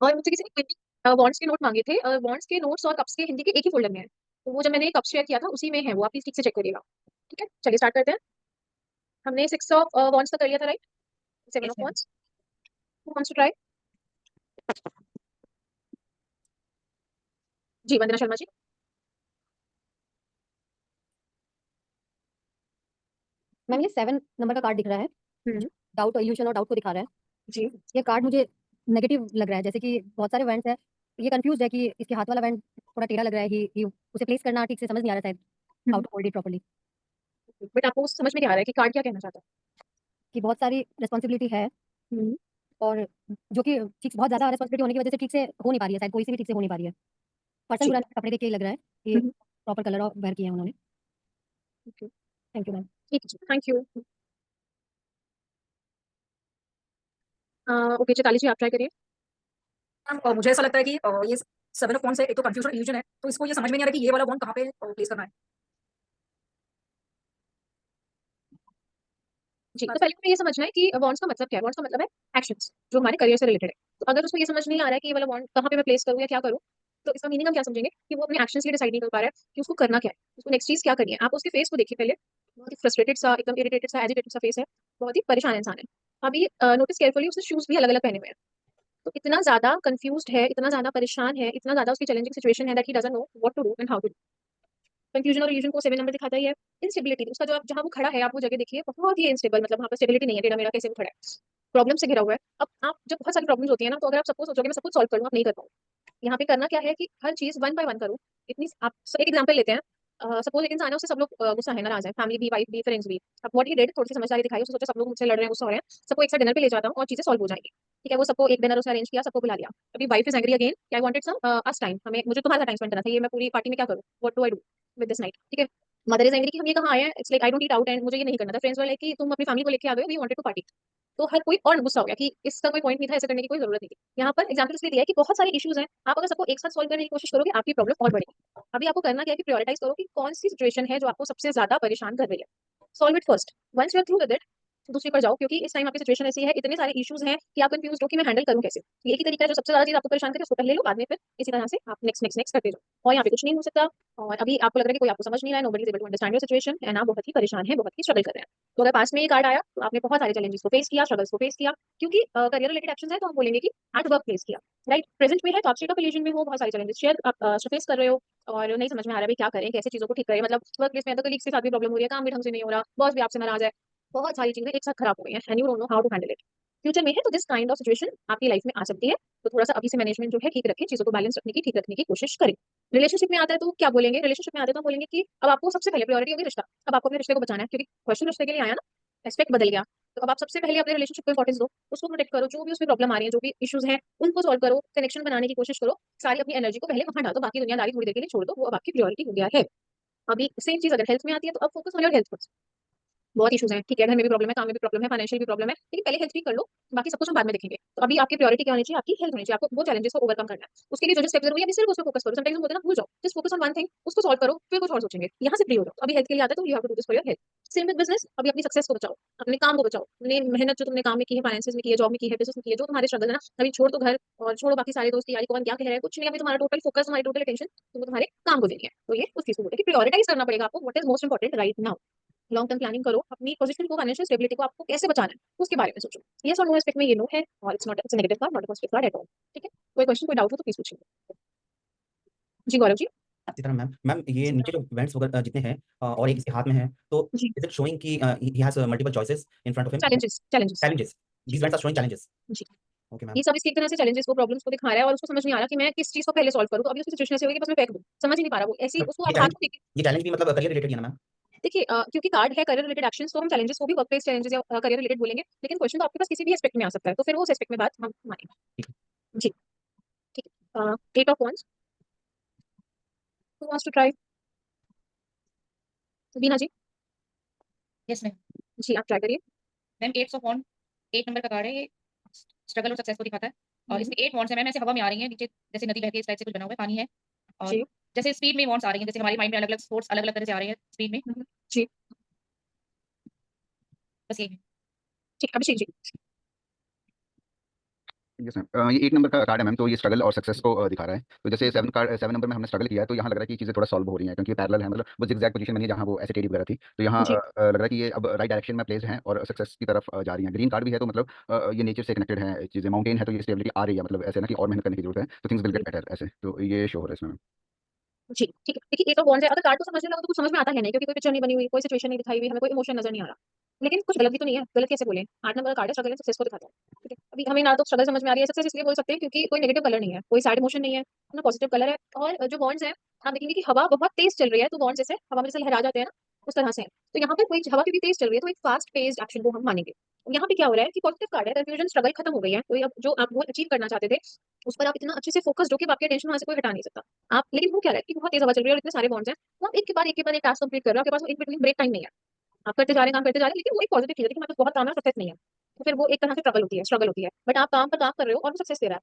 और मुझसे किसी ने बॉन्ड्स के नोट मांगे थे। बॉन्ड्स के नोट्स और कप्स के हिंदी के एक ही फोल्डर में है, तो वो जब मैंने कप शेयर किया था उसी में है वो, आप प्लीज ठीक से चेक करिएगा। ठीक है, चलिए स्टार्ट करते हैं। हमने 6 ऑफ बॉन्ड्स का कर लिया था, right? 7 yes of ma'am. Wands. Who wants to try? जी, वंदना शर्मा जी। मैम ये 7 नंबर का कार्ड दिख रहा है, हम्म। डाउट इल्यूशन और डाउट को दिखा रहा है। जी। ये कार्ड मुझे नेगेटिव लग रहा है, जैसे कि बहुत सारे वेंट्स है। ये कंफ्यूज है कि इसके हाथ वाला वेंट थोड़ा टेढ़ा लग रहा है, ही उसे प्लेस करना ठीक से समझ नहीं आ रहा शायद, how to hold it properly. But आपको समझ में नहीं आ रहा है कि कार्ड क्या कहना चाहता कि बहुत सारी रिस्पॉन्सिबिलिटी है, है? और जो कि ठीक से बहुत ज़्यादा रिस्पॉन्सिबिलिटी होने की वजह से ठीक से हो नहीं पा रही है, शायद कोई सी भी ठीक से हो नहीं पा रही है। पर्सन जी। पूरा कपड़े देख के ही लग रहा है कि प्रॉपर कलर और वेयर किया है उन्होंने। ओके। Thank you ma'am. ठीक है जी, थैंक यू। ओके, चैताली जी आप ट्राई करिए। मुझे ऐसा लगता है कि ये सेवन ऑफ वॉन्ड्स है, एक तो कंफ्यूजन इल्यूजन है, तो इसको ये समझ में नहीं आ रहा कि ये वाला वॉन्ड कहाँ पे प्लेस करना है। जी, तो पहले हमें ये समझना है कि बॉन्ड्स का मतलब क्या है। बॉन्ड्स का मतलब है एक्शंस जो हमारे करियर से रिलेटेड है। तो अगर उसको ये समझ नहीं आ रहा है कि ये वाला बॉन्ड कहाँ पे मैं प्लेस करूँ या क्या करूँ, तो इसका मीनिंग हम क्या समझेंगे कि वो अपने एक्शंस ये डिसाइड नहीं कर पा रहा है कि उसको करना क्या है, उसको नेक्स्ट चीज क्या करनी है। आप उसके फेस को देखिए पहले, बहुत ही फ्रस्ट्रेटेड सा, एकदम इरिटेटेड सा, एजिटेटेड सा फेस है, बहुत ही परेशान इंसान है। अभी नोटिस केयरफुली, उसने शूज भी अलग अलग पहने हुए हैं। तो इतना ज्यादा कंफ्यूज्ड है, इतना ज्यादा परेशान है, इतना ज्यादा उसकी चैलेंजिंग सिचुएशन है that he doesn't know what to do and how to do. Confusion और इल्यूजन को 7 नंबर दिखाता ही है। इंस्टेबिलिटी, उसका जो आप जहाँ वो खड़ा है, आप वो जगह देखिए, बहुत ही इनस्टेबल, मतलब वहाँ पर स्टेबिलिटी नहीं है, टेढ़ा मेढ़ा कैसे वो खड़ा है, प्रॉब्लम से घिरा हुआ है। अब आप जब बहुत सारी प्रॉब्लम्स होती है ना, तो अगर आप सबको सोचोगे मैं सब कुछ सॉल्व करूँ, आप नहीं कर पाओगे। यहाँ पे करना क्या है कि हर चीज वन बाय वन करूँ। इतनी आप एक एग्जाम्पल लेते हैं। सपोज एक इंसान है, उससे सब लोग गुस्सा है, नाराज है, फैमिली भी, वाइफ भी, फ्रेंड्स भी। अब व्हाट ही डिड, थोड़ी सी समझदारी दिखाई, उसने सोचा सब लोग मुझसे लड़ रहे हैं, गुस्सा हो रहे हैं, सबको एक साथ डिनर पे ले जाता हूँ और चीजें सॉल्व हो जाएंगी। ठीक है, वो सबको एक डिनर उसने अरेंज किया, सबको बुला लिया। अभी wife is angry again, I wanted some us time, हमें मुझे तुम्हारे साथ टाइम स्पेंड करना था, ये मैं पूरी पार्टी में क्या करूँ, what do I do with this night. ठीक है, मदर इज एंग्री कि हम ये कहाँ आए हैं, it's like I don't eat out and मुझे ये नहीं करना था। फ्रेंड्स वाले लाइक कि तुम अपनी फैमिली को लेके आ गए हो, वी वांटेड टू पार्टी। तो हर कोई और गुस्सा हो गया कि इसका कोई पॉइंट नहीं था, ऐसे करने की कोई जरूरत नहीं थी। यहाँ पर एग्जाम्पल इसलिए दिया है कि बहुत सारे इश्यूज हैं, आप अगर सबको एक साथ सॉल्व करने की कोशिश करोगे, आपकी प्रॉब्लम और बढ़ेगी। अभी आपको करना क्या है कि प्रायोरिटाइज करो कि कौन सी सिचुएशन है जो आपको सबसे ज्यादा परेशान कर रही है, solve it first. Once you are through with it, दूसरी पर जाओ, क्योंकि इस टाइम आपकी सिचुएशन ऐसी है, इतने सारे इश्यूज हैं कि आप कंफ्यूज हो कि मैं हैंडल करूं कैसे। तो एक ही तरीका है, जो सबसे ज्यादा चीज आपको परेशान करे उसको पहले लो, बाद में फिर इसी तरह से आप नेक्स्ट नेक्स्ट नेक्स्ट करते जाओ। और यहाँ पे कुछ नहीं हो सकता, और अभी आपको लग रहा है कि कोई आपको समझ नहीं रहा है, nobody is able to understand your situation, and आप बहुत ही परेशान है, बहुत ही स्ट्रगल कर रहे हैं। तो अगर पास में ये कार्ड आया तो आपने बहुत सारे चैलेंजेस को फेस किया, स्ट्रगल्स को फेस किया, क्योंकि करियर रिलेटेड एक्शन है, तो हम बोलेंगे कि एट वर्क प्लेस किया। राइट, प्रेजेंट में है तो आप स्टेट ऑफ इल्यूजन में हो, बहुत सारे चैलेंजेस शेयर आप फेस कर रहे हो, और नहीं समझ में आ रहा है क्या करें, कैसे चीजों को ठीक करें। मतलब वर्क प्लेस में तो कलीग्स के साथ भी प्रॉब्लम हो रही है, काम भी ढंग से नहीं हो रहा, बॉस भी आपसे नाराज है, बहुत सारी चीजें एक साथ खराब हो गई हैं, and you don't know how to handle it. Future में है तो दिस काइंड ऑफ सिचुएशन आपकी लाइफ में आ सकती है, तो थोड़ा सा अभी से मैनेजमेंट जो है ठीक रखें, चीजों को बैलेंस रखने की, ठीक रखने की कोशिश करें। रिलेशनशिप में आता है तो क्या बोलेंगे, रिलेशनशिप में आते हैं तो हम बोलेंगे कि अब आपको सबसे पहले प्रायोरिटी होगी रिश्ता। अब आपको अपने रिश्ते को बचाना है, क्योंकि क्वेश्चन रिश्ते के लिए आया ना, एस्पेक्ट बदल गया। तो अब आप सबसे पहले अपने रिलेशनशिप को इंपॉर्टेंस दो, उसको प्रोटेक्ट करो, जो भी उसमें प्रॉब्लम आ रही है, जो भी इश्यूज हैं उनको सॉल्व करो, कनेक्शन बनाने की कोशिश करो, सारी अपनी एनर्जी को पहले वहां डालो, बाकी दुनियादारी थोड़ी देर के लिए छोड़ दो, वो अब आपकी प्रायोरिटी हो गया है। अभी सेम चीज अगर हेल्थ में आती है तो अब फोकस ऑन योर हेल्थ। बहुत इश्यूज हैं, ठीक है, घर में भी प्रॉब्लम है, काम में भी प्रॉब्लम है, फाइनेंशियल भी प्रॉब्लम है, लेकिन पहले हेल्थ ठीक कर लो, बाकी सब कुछ हम बाद में देखेंगे। तो अभी आपकी प्रायोरिटी क्या होनी चाहिए, आपकी हेल्थ होनी चाहिए, आपको वो चैलेंजेस को ओवरकम करना है। उसके लिए जो जो स्टेप जरूरी है, अभी सिर्फ उस पर फोकस करो। समटाइम्स हम बोलते हैं ना, भूल जाओ, just focus on one thing, उसको सॉल्व करो, फिर कुछ और सोचेंगे, यहाँ से फ्री हो जाओ। अभी हेल्थ के लिए आता है तो you have to do this for your health. Same with business, अभी अपनी सक्सेस को बचाओ, अपने काम को बचाओ, अपनी मेहनत जो तुमने काम में की है, फाइनेंसिस में की है, जॉब में की है, बिजनेस में की है, जो तुम्हारे स्ट्रगल है ना, अभी छोड़ दो घर और छोड़ो बाकी सारे दोस्त यारी, कौन क्या कह रहा है, कुछ नहीं। अभी तुम्हारा टोटल फोकस, तुम्हारी टोटल अटेंशन तो तुम्हारे काम को देनी है। तो ये उस चीज को बोलते हैं कि प्रायोरिटाइज करना पड़ेगा आपको, what is most important right now. Long term planning करो, अपनी पोजीशन को, फाइनेंशियल स्टेबिलिटी को आपको कैसे बचाना है उसके बारे में सोचो। यस और नो एस्पेक्ट में ये नो है, और it's not, it's negative card, not a positive card at all. ठीक है, कोई क्वेश्चन, कोई डाउट हो तो प्लीज पूछिए। जी गौरव जी। इसी तरह मैम मैम ये नीचे जो इवेंट्स वगैरह जितने हैं और एक इसके हाथ में है, तो जी, इज इट शोइंग कि he has multiple choices in front of him? Challenges challenges. Challenges, जी these events are showing challenges. जी, ओके मैम। ये सब इसकी एक तरह से चैलेंजेस को, प्रॉब्लम्स को दिखा रहा है, और उसको समझ नहीं आ रहा कि मैं किस चीज को पहले सॉल्व करूं। तो अभी उसकी सिचुएशन ऐसी होगी कि बस मैं फेंक दूं, समझ ही नहीं पा रहा वो, ऐसी उसको आप हाथ को देखिए। ये चैलेंज भी मतलब करियर रिलेटेड ही है ना मैम? देखिए क्योंकि कार्ड है करियर रिलेटेड एक्शंस, तो हम चैलेंजेस को भी वर्क प्लेस चैलेंजेस या करियर रिलेटेड बोलेंगे, लेकिन क्वेश्चन तो आपके पास किसी भी एस्पेक्ट में आ सकता है, तो फिर वो उस एस्पेक्ट में बात हम मानेंगे। ठीक है। जी, ठीक है। 8 of wands, who wants to try? Bina ji. Yes ma'am. जी, आप ट्राई करिए। मैम 8 ऑफ वॉन्ड 8 नंबर का कार्ड है, ये स्ट्रगल और सक्सेस को दिखाता है। और हम्म, इसमें 8 वॉन्ड्स है मैम, ऐसे हवा में आ रही हैं नीचे, जैसे नदी बहती है इस टाइप से कुछ बना हुआ है, पानी है। और जी। जैसे स्पीड में वॉन्ड्स आ रही हैं, जैसे हमारी माइंड में अलग अलग थॉट्स अलग अलग तरह से आ रहे हैं स्पीड में। जी, बस यही है। ठीक, अभिषेक जी। यस मैम, ये 8 नंबर का कार्ड है मैम, तो ये स्ट्रगल और सक्सेस को दिखा रहा है। तो जैसे 7 नंबर में हमने स्ट्रगल किया है, तो यहाँ लग रहा है कि चीज़ें थोड़ा सॉल्व हो रही हैं, क्योंकि पैरेलल है, मतलब वो ज़िगज़ैग पोजीशन बनी है जहाँ वो ऐसे टेढ़ी वगैरह थी। तो यहाँ जी लग रहा है कि ये अब राइट डायरेक्शन में प्लेस्ड हैं और सक्सेस की तरफ जा रही हैं। ग्रीन कार्ड भी है, तो मतलब ये नेचर से कनेक्टेड है चीज़ें। माउंटेन है, तो ये स्टेबिलिटी आ रही है, मतलब ऐसे ना कि और मेहनत करने की जरूरत है, तो थिंग्स विल गेट बेटर ऐसे। तो ये शो हो रहा है इसमें मैम। जी, ठीक है। देखिए, ये तो बॉन्ड्स है, अगर कार्ड को समझने लगो तो कुछ समझ में आता है नहीं, क्योंकि कोई पिक्चर नहीं बनी हुई, कोई सिचुएशन नहीं दिखाई हुई, हमें कोई इमोशन नज़र नहीं आ रहा। लेकिन कुछ गलत भी तो नहीं है, गलत कैसे बोलें? 8 नंबर का कार्ड है, स्ट्रगल एंड सक्सेस को दिखाता है। ठीक है? अभी हमें ना तो स्ट्रगल समझ में आ रही है, सक्सेस इसलिए बोल सकते हैं क्योंकि कोई नेगेटिव कलर नहीं है, कोई सैड इमोशन नहीं है, ना पॉजिटिव कलर है। और जो बॉन्ड्स हैं, आप देखेंगे कि हवा बहुत तेज़ चल रही है, तो बॉन्ड्स जैसे हवा में जैसे लहरा जाते हैं ना, उस तरह से हैं। तो यहाँ पे कोई हवा क्योंकि तेज़ चल रही है, तो एक फास्ट पेस्ड एक्शन को हम मानेंगे। यहाँ पे क्या हो रहा है कि पॉजिटिव कार्ड है, कन्फ्यूजन, स्ट्रगल खत्म हो गई है। तो अब जो आप गोल अचीव करना चाहते थे, उस पर आप इतना अच्छे से फोकस्ड हो कि अब आपकी अटेंशन वहाँ से कोई हटा नहीं सकता। आप लेकिन हो क्या रहा है कि बहुत तेज़ हवा चल रही है और इतने सारे बॉन्ड्स हैं, तो आप एक के बाद एक टास्क कंप्लीट कर रहे हो, आपके पास इन बिटवीन ब्रेक टाइम नहीं है। आप करते जा रहे हैं, काम करते जा रहे हैं, लेकिन वो एक पॉजिटिव चीज़ है कि हमारे पास बहुत काम है, सक्सेस नहीं है। तो फिर वो एक तरह से ट्रबल होती है, स्ट्रगल होती है। बट आप काम पर काम कर रहे हो और वो सक्सेस दे रहा है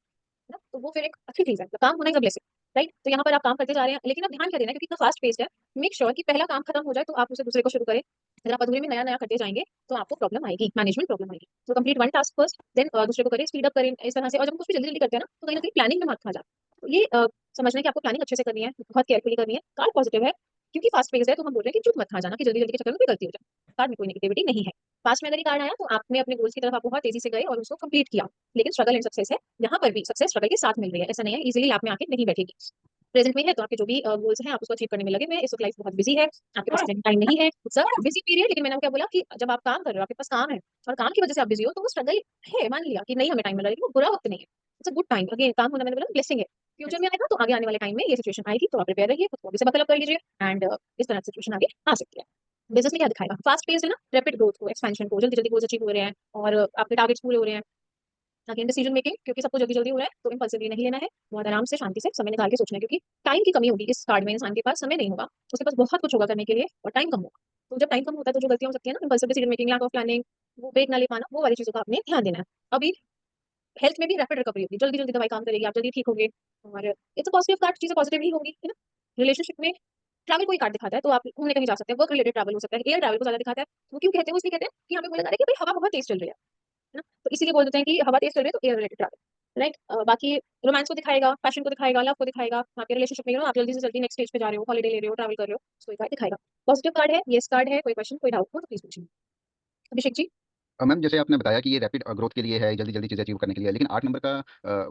ना? तो वो फिर एक अच्छी चीज़ है। तो काम होना इज़ अ ब्लेसिंग, राइट? तो यहाँ पर आप काम करते जा रहे हैं, लेकिन आप ध्यान क्या देना है, क्योंकि इतना फास्ट पेस्ड है, मेक श्योर कि पहला काम खत्म हो जाए, तो आप उसे दूसरे को शुरू करें। अगर आप अधूरे में नया-नया करते जाएँगे, तो आपको प्रॉब्लम आएगी, मैनेजमेंट प्रॉब्लम आएगी। तो complete one task first, then दूसरे को करें, स्पीड अप करें इस तरह से। और जब हम कुछ भी जल्दी-जल्दी करते हैं ना, तो कहीं न कहीं प्लानिंग में मात खा जाता है। तो ये समझना है कि आपको प्लानिंग अच्छे से करनी है, बहुत केयरफुली करनी है। कार्ड पॉजिटिव है, क्योंकि फास्ट पेस्ड है, तो हम बोल रहे हैं कि चूक मत खा जाना कि जल्दी-जल्दी के चक्कर में कोई गलती हो जाए। कार्ड में कोई नेगेटिविटी नहीं है। पास्ट में अगर ये कार्ड आया, तो आपने अपने गोल्स की तरफ आप बहुत तेज़ी से गए और उसको कंप्लीट किया। लेकिन स्ट्रगल एंड सक्सेस है, यहाँ पर भी सक्सेस स्ट्रगल के साथ मिल रही है। ऐसा नहीं है ईज़िली लैप में आके नहीं बैठेगी। प्रेज़ेंट में है, तो आपके जो भी गोल्स हैं, आप उसको अचीव करने में लगे हुए हैं। इस वक़्त लाइफ़ बहुत बिज़ी है, आपके पास टाइम नहीं है। It's a busy period. लेकिन मैंने आपको क्या बोला कि जब आप काम कर रहे हो, आपके पास काम है और काम की वज़ह से आप बिज़ी हो, तो वो स्ट्रगल है, मान लिया कि नहीं हमें टाइम मिल रहा है, लेकिन वो बुरा वक़्त नहीं है। It's a good time. Again काम होना, मैंने बोला ब्लेसिंग है। फ्यूचर में आएगा, तो आगे आने वाले टाइम में ये सिचुएशन आएगी, तो आप प्रिपेयर रहिए, खुद को अभी से बकल अप कर लीजिए एंड इस तरह की सिचुएशन आगे आ सकती है। बिज़नेस में क्या दिखाएगा? फास्ट पेस्ड है ना, रैपिड ग्रोथ को, एक्सपेंशन को, जल्दी-जल्दी गोल्स अचीव हो रहे हैं और आपके टारगेट्स पूरे हो रहे हैं। अगेन डिसीजन मेकिंग, क्योंकि सबको जल्दी-जल्दी हो रहा है, तो इम्पल्सिवली नहीं लेना है। बहुत आराम से, शांति से, समय निकाल के सोचना है, क्योंकि टाइम की कमी होगी इस कार्ड में। इंसान के पास समय नहीं होगा, उसके पास बहुत कुछ होगा करने के लिए और टाइम कम होगा। तो जब टाइम कम होता है, तो जो गलतियाँ हो सकती है ना, impulsive decision making, lack of planning, वो ब्रेक ना ले पाना, वो वाली चीज़ों का आपने ध्यान देना है। अभी हेल्थ में भी रैपिड रिकवरी होगी, जल्दी-जल्दी दवाई काम करेगी, आप जल्दी ठीक होंगे और इट्स अ पॉजिटिव कार्ड, चीज़ें पॉजिटिव ही होंगी, है ना? रिलेशनशिप में ट्रैवल कोई कार्ड दिखाता है, तो आप घूमने कहीं जा सकते हैं, वर्क रिलेटेड ट्रैवल हो सकता है, एयर ट्रैवल को ज़्यादा दिखाता है। वो क्यों कहते हैं? वो इसलिए कहते हैं कि यहाँ पे बोला जा रहा है कि भाई हवा बहुत तेज़ चल रही है ना? तो इसीलिए बोल देते हैं कि हवा तेज़ चल रही है, तो एयर रिलेटेड ट्रैवल, राइट? बाकी रोमांस को दिखाएगा, पैशन को दिखाएगा, लव को दिखाएगा, आपके रिलेशनशिप में आप जल्दी से जल्दी नेक्स्ट स्टेज पे जा रहे हो, हॉलिडे ले रहे हो, ट्रैवल कर रहे हो, उसको ये कार्ड दिखाएगा। पॉजिटिव कार्ड है, येस कार्ड है, कोई क्वेश्चन, कोई डाउट हो तो प्लीज़ पूछिए। अभिषेक जी? मैम, जैसे आपने बताया कि ये रैपिड ग्रोथ के लिए है, जल्दी-जल्दी चीज़ें अचीव करने के लिए है, लेकिन 8 नंबर का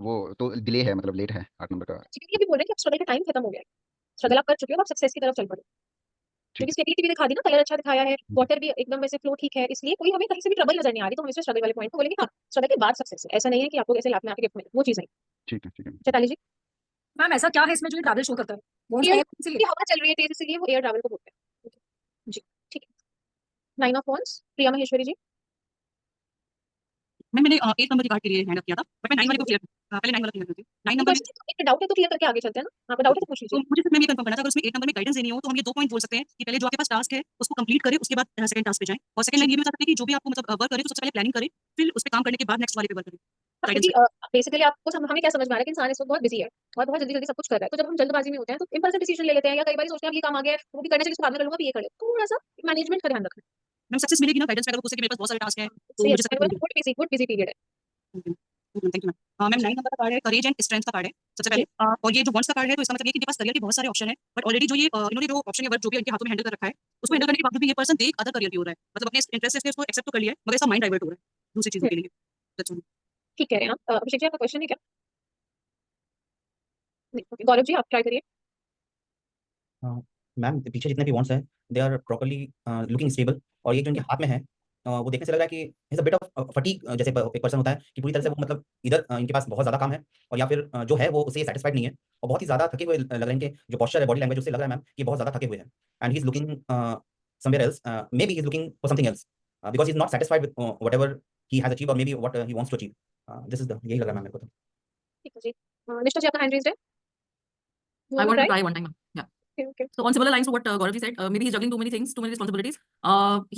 वो तो डिले है, मतलब लेट है 8 नंबर का। जी, क्योंकि अभी बोल रहे हैं कि अब स्ट्रगल का टाइम खत्म हो गया है। स्ट्रगल आप कर चुके हो, अब सक्सेस की तरफ चल पड़ो। ठीक क्योंकि है। स्टेबिलिटी भी दिखा दी ना, कलर अच्छा दिखाया है, हुँ, वाटर भी एकदम वैसे फ्लो ठीक है, इसलिए कोई हमें कहीं से भी ट्रबल नज़र नहीं आ रही, तो हम इसमें स्ट्रगल वाले पॉइंट को बोलेंगे हाँ, स्ट्रगल के बाद सक्सेस है। ऐसा नहीं है कि आपको ऐसे लैप में आके गिफ्ट मिले, वो चीज़ नहीं। ठीक है, ठीक है। चैताली जी? मैम ऐसा क्या है इसमें जो ये ट्रैवल शो करता है? बॉन्ड्स एयर है इसीलिए? की हवा चल रही है तेज़, इसीलिए वो एयर ट्रैवल को बोलते हैं। जी, ठीक है। 9 ऑफ वांड्स, प्रिया महेश्वरी जी? मैंने 8 नंबर की कार्ड के लिए हैंड अप किया था, बट मैं 9 वाले को क्लियर पहले 9 वाला क्लियर करती हूँ। 9 कोई नंबर में क्वेश्चन, एक डाउट है तो क्लियर करके आगे चलते हैं ना? आपका डाउट है ओके, तो पूछ तो लीजिए। मुझे सिर्फ मैम ये कंफर्म करना था, अगर उसमें 8 नंबर में गाइडेंस देनी हो, तो हम ये 2 पॉइंट बोल सकते हैं कि पहले जो आपके पास टास्क है, उसको कंप्लीट करें, उसके बाद सेकंड टास्क पे जाएँ। और सेकंड जी। लाइन ये भी बता सकते हैं कि जो भी आपको मतलब वर्क करे, तो सबसे पहले प्लानिंग करें, फिर उस पे काम करने के बाद नेक्स्ट वाले पे वर्क करें। हाँ, गाइडेंस क्योंकि में। बेसिकली आपको हमें क्या समझ में आ रहा है कि इंसान इस वक़्त बहुत बिज़ी है और बहुत जल्दी-जल्दी सब कुछ कर रहा है। तो जब हम जल्दबाज़ी में होते हैं, तो इम्पल्सिव डिसीजन ले लेते हैं या कई बार सोचते हैं अब ये काम आ गया है, वो भी करना चाहिए, इसको बाद में कर लूँगा, अभी ये कर लें। थोड़ा-सा मैनेजमेंट का ध्यान रखना है। मैम सक्सेस मिलेगी ना गाइडेंस में, अगर वो पूछे कि मेरे पास बहुत सारे टास्क हैं, तो सही है, मुझे मैंने सक्सेस बोला मिलेगी। गुड बिज़ी पीरियड है। Thank you ma'am. मैम जी, 9 नंबर का कार्ड है, करेज एंड स्ट्रेंथ का कार्ड है, सबसे पहले। जी, और ये जो वंस का कार्ड है, तो इसका मतलब ये है कि इनके पास करियर के बहुत सारे ऑप्शन हैं, बट ऑलरेडी जो ये इन्होंने जो ऑप्शन या वर्क जो भी इनके हाथों में हैंडल कर रखा है, उसको हुँ, हैंडल करने के बावजूद भी ये पर्सन देख अदर करियर की हो रहा है। मतलब अपने इंटरेस्ट से उसको एक्सेप्ट तो कर लिया है, मगर इसका माइंड डाइवर्ट हो रहा है दूसरी चीज़ों हुँ, के लिए। That's all. ठीक कह रहे हैं आप। अभिषेक जी, आपका क्वेश्चन है क्या? नहीं, ओके, गौरव जी आप ट्राई करिए। मैम पीछे जितने भी वॉन्ट्स हैं they are properly looking stable, और ये जो इनके हुँ, हाथ में है वो देखने से लग रहा है कि is a bit of fatigue, जैसे एक पर्सन होता है कि पूरी तरह से वो मतलब इधर इनके पास बहुत ज़्यादा काम है, और या फिर जो है वो उससे सेटिस्फाइड नहीं है, और बहुत ही ज़्यादा थके हुए लग रहे हैं। इनके जो पोस्चर है, बॉडी लैंग्वेज, उससे लग रहा है मैम कि बहुत ज़्यादा थके हुए हैं, and he is looking somewhere else, maybe he is looking for something else because he is not satisfied with whatever he has achieve, और maybe what he wants to achieve. This is the यही लग रहा है ma'am मेरे को तो। ठीक है जी। निष्ठा जी, आपका हैंड रेज़्ड है। You I want to wanted to try? try one time. Yeah. Okay, okay. So on similar lines to what Gaurav ji said, maybe he's juggling too many things, too many responsibilities.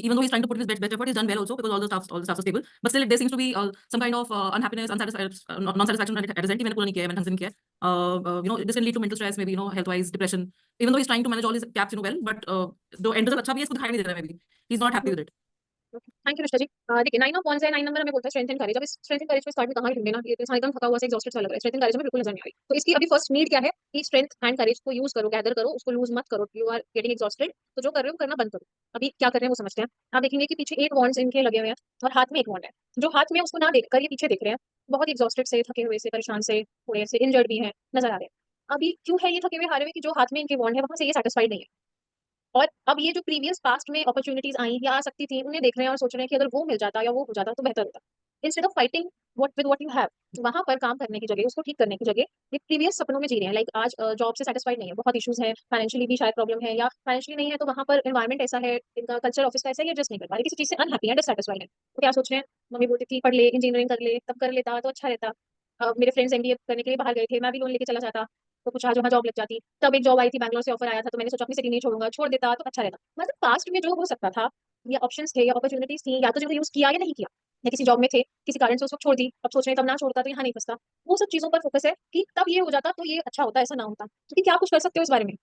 Even though he's trying to put his best effort, he's done well also because all the stuff is stable. But still, there seems to be some kind of unhappiness, non-satisfaction at his end. मैंने पूरा नहीं किया है, मैंने ढंग से नहीं किया है. This can lead to mental stress, maybe health-wise depression. Even though he's trying to manage all his caps well, but the end result अच्छा भी है, इसको दिखाई नहीं दे रहा है maybe. He's not happy with it. Thank you निष्ठा जी। देखिए 9 ऑफ वांड्स है, 9 नंबर हमें बोलता है स्ट्रेंथ एंड करेज। अब इस स्ट्रेंथ एंड करेज में स्टार्ट में कहाँ ढूंढे ना, ये तो इंसान एकदम थका हुआ सा एग्जॉस्टेड सा लग रहा है। स्ट्रेंथ एंड करेज में बिल्कुल नजर नहीं आ रही। तो इसकी अभी फर्स्ट नीड क्या है कि स्ट्रेंथ एंड करेज को यूज करो, गैदर करो, उसको लूज मत करो। यू आर गेटिंग एग्जॉस्टेड, तो जो कर रहे हो करना बंद करो। अभी क्या कर रहे हैं वो समझते हैं। आप देखेंगे कि पीछे 8 वॉन्ड्स इनके लगे हुए हैं और हाथ में एक वॉन्ड है। जो हाथ में है, उसको ना देखकर ये पीछे देख रहे हैं, बहुत ही एग्जॉस्टेड से, थके हुए से, परेशान से, थोड़े से इंजर्ड भी हैं, नजर आ रहे हैं। अभी क्यों है ये थके हुए, हारे हुए, कि जो हाथ में इनके वॉन्ड है वहां से ये सेटिस्फाइड नहीं है। और अब ये जो प्रीवियस पास्ट में अपॉर्चुनिटीज आई या आ सकती थी, उन्हें देख रहे हैं और सोच रहे हैं कि अगर वो मिल जाता या वो हो जाता तो बेहतर होता। Instead of fighting what you have, वहां पर काम करने की जगह, उसको ठीक करने की जगह, ये प्रीवियस सपनों में जी रहे हैं। लाइक आज जॉब से सेटिस्फाइड नहीं है, बहुत इश्यूज है, फाइनेंशियली भी शायद प्रॉब्लम है, या फाइनेंशियली नहीं है तो वहां पर एनवायरमेंट ऐसा है, इनका कल्चर ऑफिस का ऐसा है, एडजस्ट नहीं कर पा रहे, किसी चीज से अनहैप्पी है, डिससेटिस्फाइड है। तो क्या सोच रहे हैं, मम्मी बोलती थी पढ़ ले, इंजीनियरिंग कर ले, तब कर लेता तो अच्छा रहता। मेरे फ्रेंड्स एमबीए करने के लिए बाहर गए थे, मैं भी लोन लेके चला जाता, तो कुछ आज वहाँ जॉब लग जाती। तब एक जॉब आई थी, बैंगलोर से ऑफर आया था, तो मैंने सोचा अपनी सिटी नहीं छोड़ूंगा, छोड़ देता तो अच्छा रहता। मतलब पास्ट में जो हो सकता था, या ऑप्शंस थे या अपॉर्चुनिटीज थी, या तो जिनको यूज किया या नहीं किया, या किसी जॉब में थे, किसी कारण से उस वक्त छोड़ दी, अब सोच रहे हैं तब ना छोड़ता तो यहाँ नहीं फंसता। वो सब चीजों पर फोकस है कि तब ये हो जाता तो ये अच्छा होता, ऐसा ना होता। क्योंकि क्या कुछ कर सकते हो इस बारे में।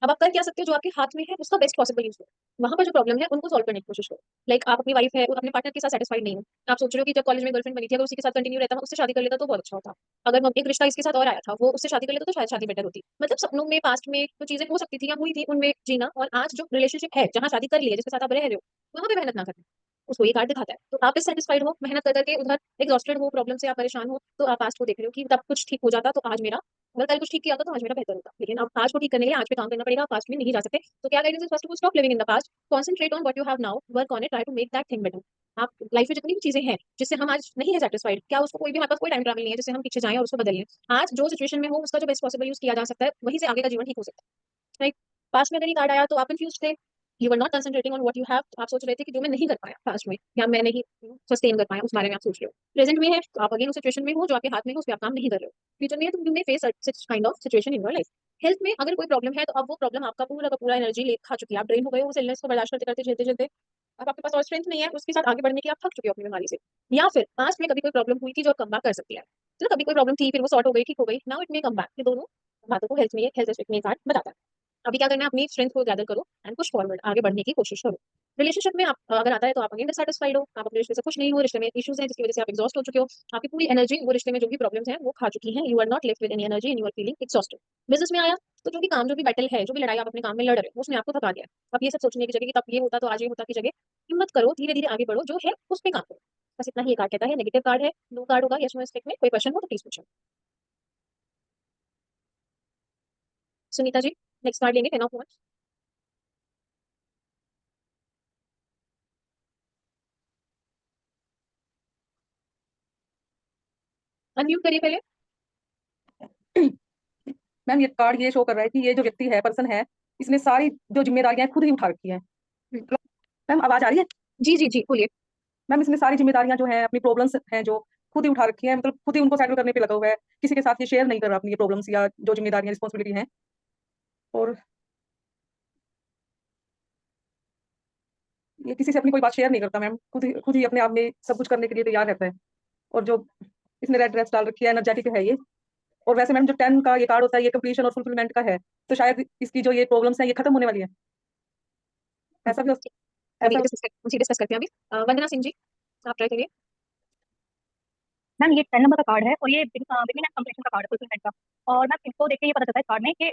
अब आप कर क्या सकते हो, जो आपके हाथ में है उसका बेस्ट पॉसिबल यूज करो। वहां पर जो प्रॉब्लम है उनको सॉल्व करने की कोशिश करो। लाइक आप अपनी वाइफ है और अपने पार्टनर के साथ सेटिस्फाइड नहीं हो, आप सोच रहे हो कि जब कॉलेज में गर्लफ्रेंड बनी थी, अगर उसी के साथ कंटिन्यू रहता, मैं उससे शादी कर लेता तो बहुत अच्छा होता। अगर एक रिश्ता इसके साथ और आया था, वो उससे शादी कर लेता तो शायद शादी बेटर होती। मतलब सपनों में, पास्ट में जो चीजें हो सकती थी या हुई थी, उनमें जीना, और आज जो रिलेशनशिप है, जहाँ शादी कर ली है, जिसके साथ आप रह रहे हो, वहां पे मेहनत ना करना, उसको ये कार्ड दिखाता है। तो आप डिससेटिस्फाइड हो, मेहनत कर करके उधर एग्जॉस्टेड हो, प्रॉब्लम से आप परेशान हो, तो आप पास्ट को देख रहे हो कि तब कुछ ठीक हो जाता तो आज मेरा, अगर कल कुछ ठीक किया होता तो आज मेरा बेहतर होता। लेकिन अब आज को ठीक करने के लिए आज पे काम करना पड़ेगा, पास्ट में नहीं जा सकते। तो क्या गाइडेंस है, first of all stop living in the past, concentrate on what you have now, work on it, try to make that thing better. आप लाइफ में जितनी भी चीजें हैं जिससे हम आज नहीं है सेटिस्फाइड, क्या उसको कोई भी, हमारे पास कोई टाइम ट्रैवल नहीं है जिससे हम पीछे जाएं और उसको बदल लें। आज जो सिचुएशन में हो उसका जो बेस्ट पॉसिबल यूज किया जा सकता है, वहीं से आगे का जीवन ठीक हो सकता है, राइट। पास्ट में अगर ये कार्ड आया तो आप कंफ्यूज थे, you were not concentrating on what you have, आप सोच रहे थे कि जो मैं नहीं कर पाया पास्ट में, या मैं नहीं सस्टेन कर पाया, उस बारे में आप सोच रहे हो। प्रेजेंट में है तो आप अगेन उस सिचुएशन में हो जो आपके हाथ में है, उस पर आप काम नहीं कर रहे हो। फ्यूचर में है तो you may face such kind of situation in your life. Health में अगर कोई प्रॉब्लम है तो अब वो प्रॉब्लम आपका पूरा का पूरा एनर्जी ले खा चुकी है, आप ड्रेन हो गए हो उस इलनेस को बर्दाश्त करते करते, झेलते झेलते। अब आपके पास और स्ट्रेंथ नहीं है उसके साथ आगे बढ़ने की, आप थक चुके हो अपनी बीमारी से। या फिर पास्ट में कभी कोई प्रॉब्लम हुई थी जो कम बैक कर सकती है, चलो कभी कोई प्रॉब्लम थी, फिर वो सॉर्ट हो गई, ठीक हो गई, now it may come back. ये दोनों बातों को हेल्थ में, हेल्थ एस्पेक्ट में कार्ड बताता है। अभी क्या करना है, अपनी स्ट्रेंथ को गैदर करो एंड पुश फॉरवर्ड, आगे बढ़ने की कोशिश करो। रिलेशनशिप में आप अगर आता है तो आप अगेन डिससैटिस्फाइड हो, आप अपने रिश्ते से खुश नहीं हो, रिश्ते में इश्यूज हैं जिसकी वजह से आप एग्जॉस्ट हो चुके हो, आपकी पूरी एनर्जी वो रिश्ते में जो भी प्रॉब्लम्स हैं वो खा चुकी हैं, you are not left with any energy and you are feeling exhausted. Business में आया तो जो भी काम, जो भी बैटल है, जो भी लड़ाई आप अपने काम में लड़ रहे हो, उसने आपको थका दिया। अब ये सब सोचने की जगह कि तब ये होता तो आज ये होता की जगह, हिम्मत करो, धीरे धीरे आगे बढ़ो, जो है उस पर काम करो। बस इतना ही ये कार्ड कहता है। नेगेटिव कार्ड है, नो कार्ड होगा, यस नो एस्पेक्ट में कोई क्वेश्चन हो तो प्लीज पूछो। सुनीता जी नेक्स्ट कार्ड लेंगे, 10 ऑफ वांड्स। अनम्यूट करिए पहले। मैम ये कार्ड ये शो कर रहा है कि ये जो व्यक्ति है, पर्सन है, इसने सारी जो जिम्मेदारियां खुद ही उठा रखी हैं। मैम आवाज आ रही है? जी जी जी बोलिए। मैम इसने सारी जिम्मेदारियां जो है, अपनी प्रॉब्लम्स हैं जो खुद ही उठा रखी है, मतलब खुद ही उनको सेटल करने पे लगा हुआ है, किसी के साथ ये शेयर नहीं कर रहा अपनी ये प्रॉब्लम्स या जो जिम्मेदारियां, रिस्पॉन्सिबिलिटी हैं। और ये किसी से अपनी कोई बात शेयर नहीं करता मैम, खुद ही अपने आप में सब कुछ करने के लिए तैयार रहता है। और जो इसने रेड ड्रेस डाल रखी है, एनर्जेटिक है ये। और वैसे मैम जो 10 का ये कार्ड होता है, ये कंप्लीशन और फुलफिलमेंट का है, तो शायद इसकी जो ये प्रॉब्लम्स हैं ये खत्म होने वाली है। ऐसा भी अभी ऐसा डिस्कस करते हैं अभी। वंदना सिंह जी आप ट्राई करिए। मैम ये 10 नंबर का कार्ड है और ये बिगिन एंड कंप्लीशन का कार्ड है, फुलफिलमेंट का। और मैम इनको देख के ये पता चलता है इस कार्ड में कि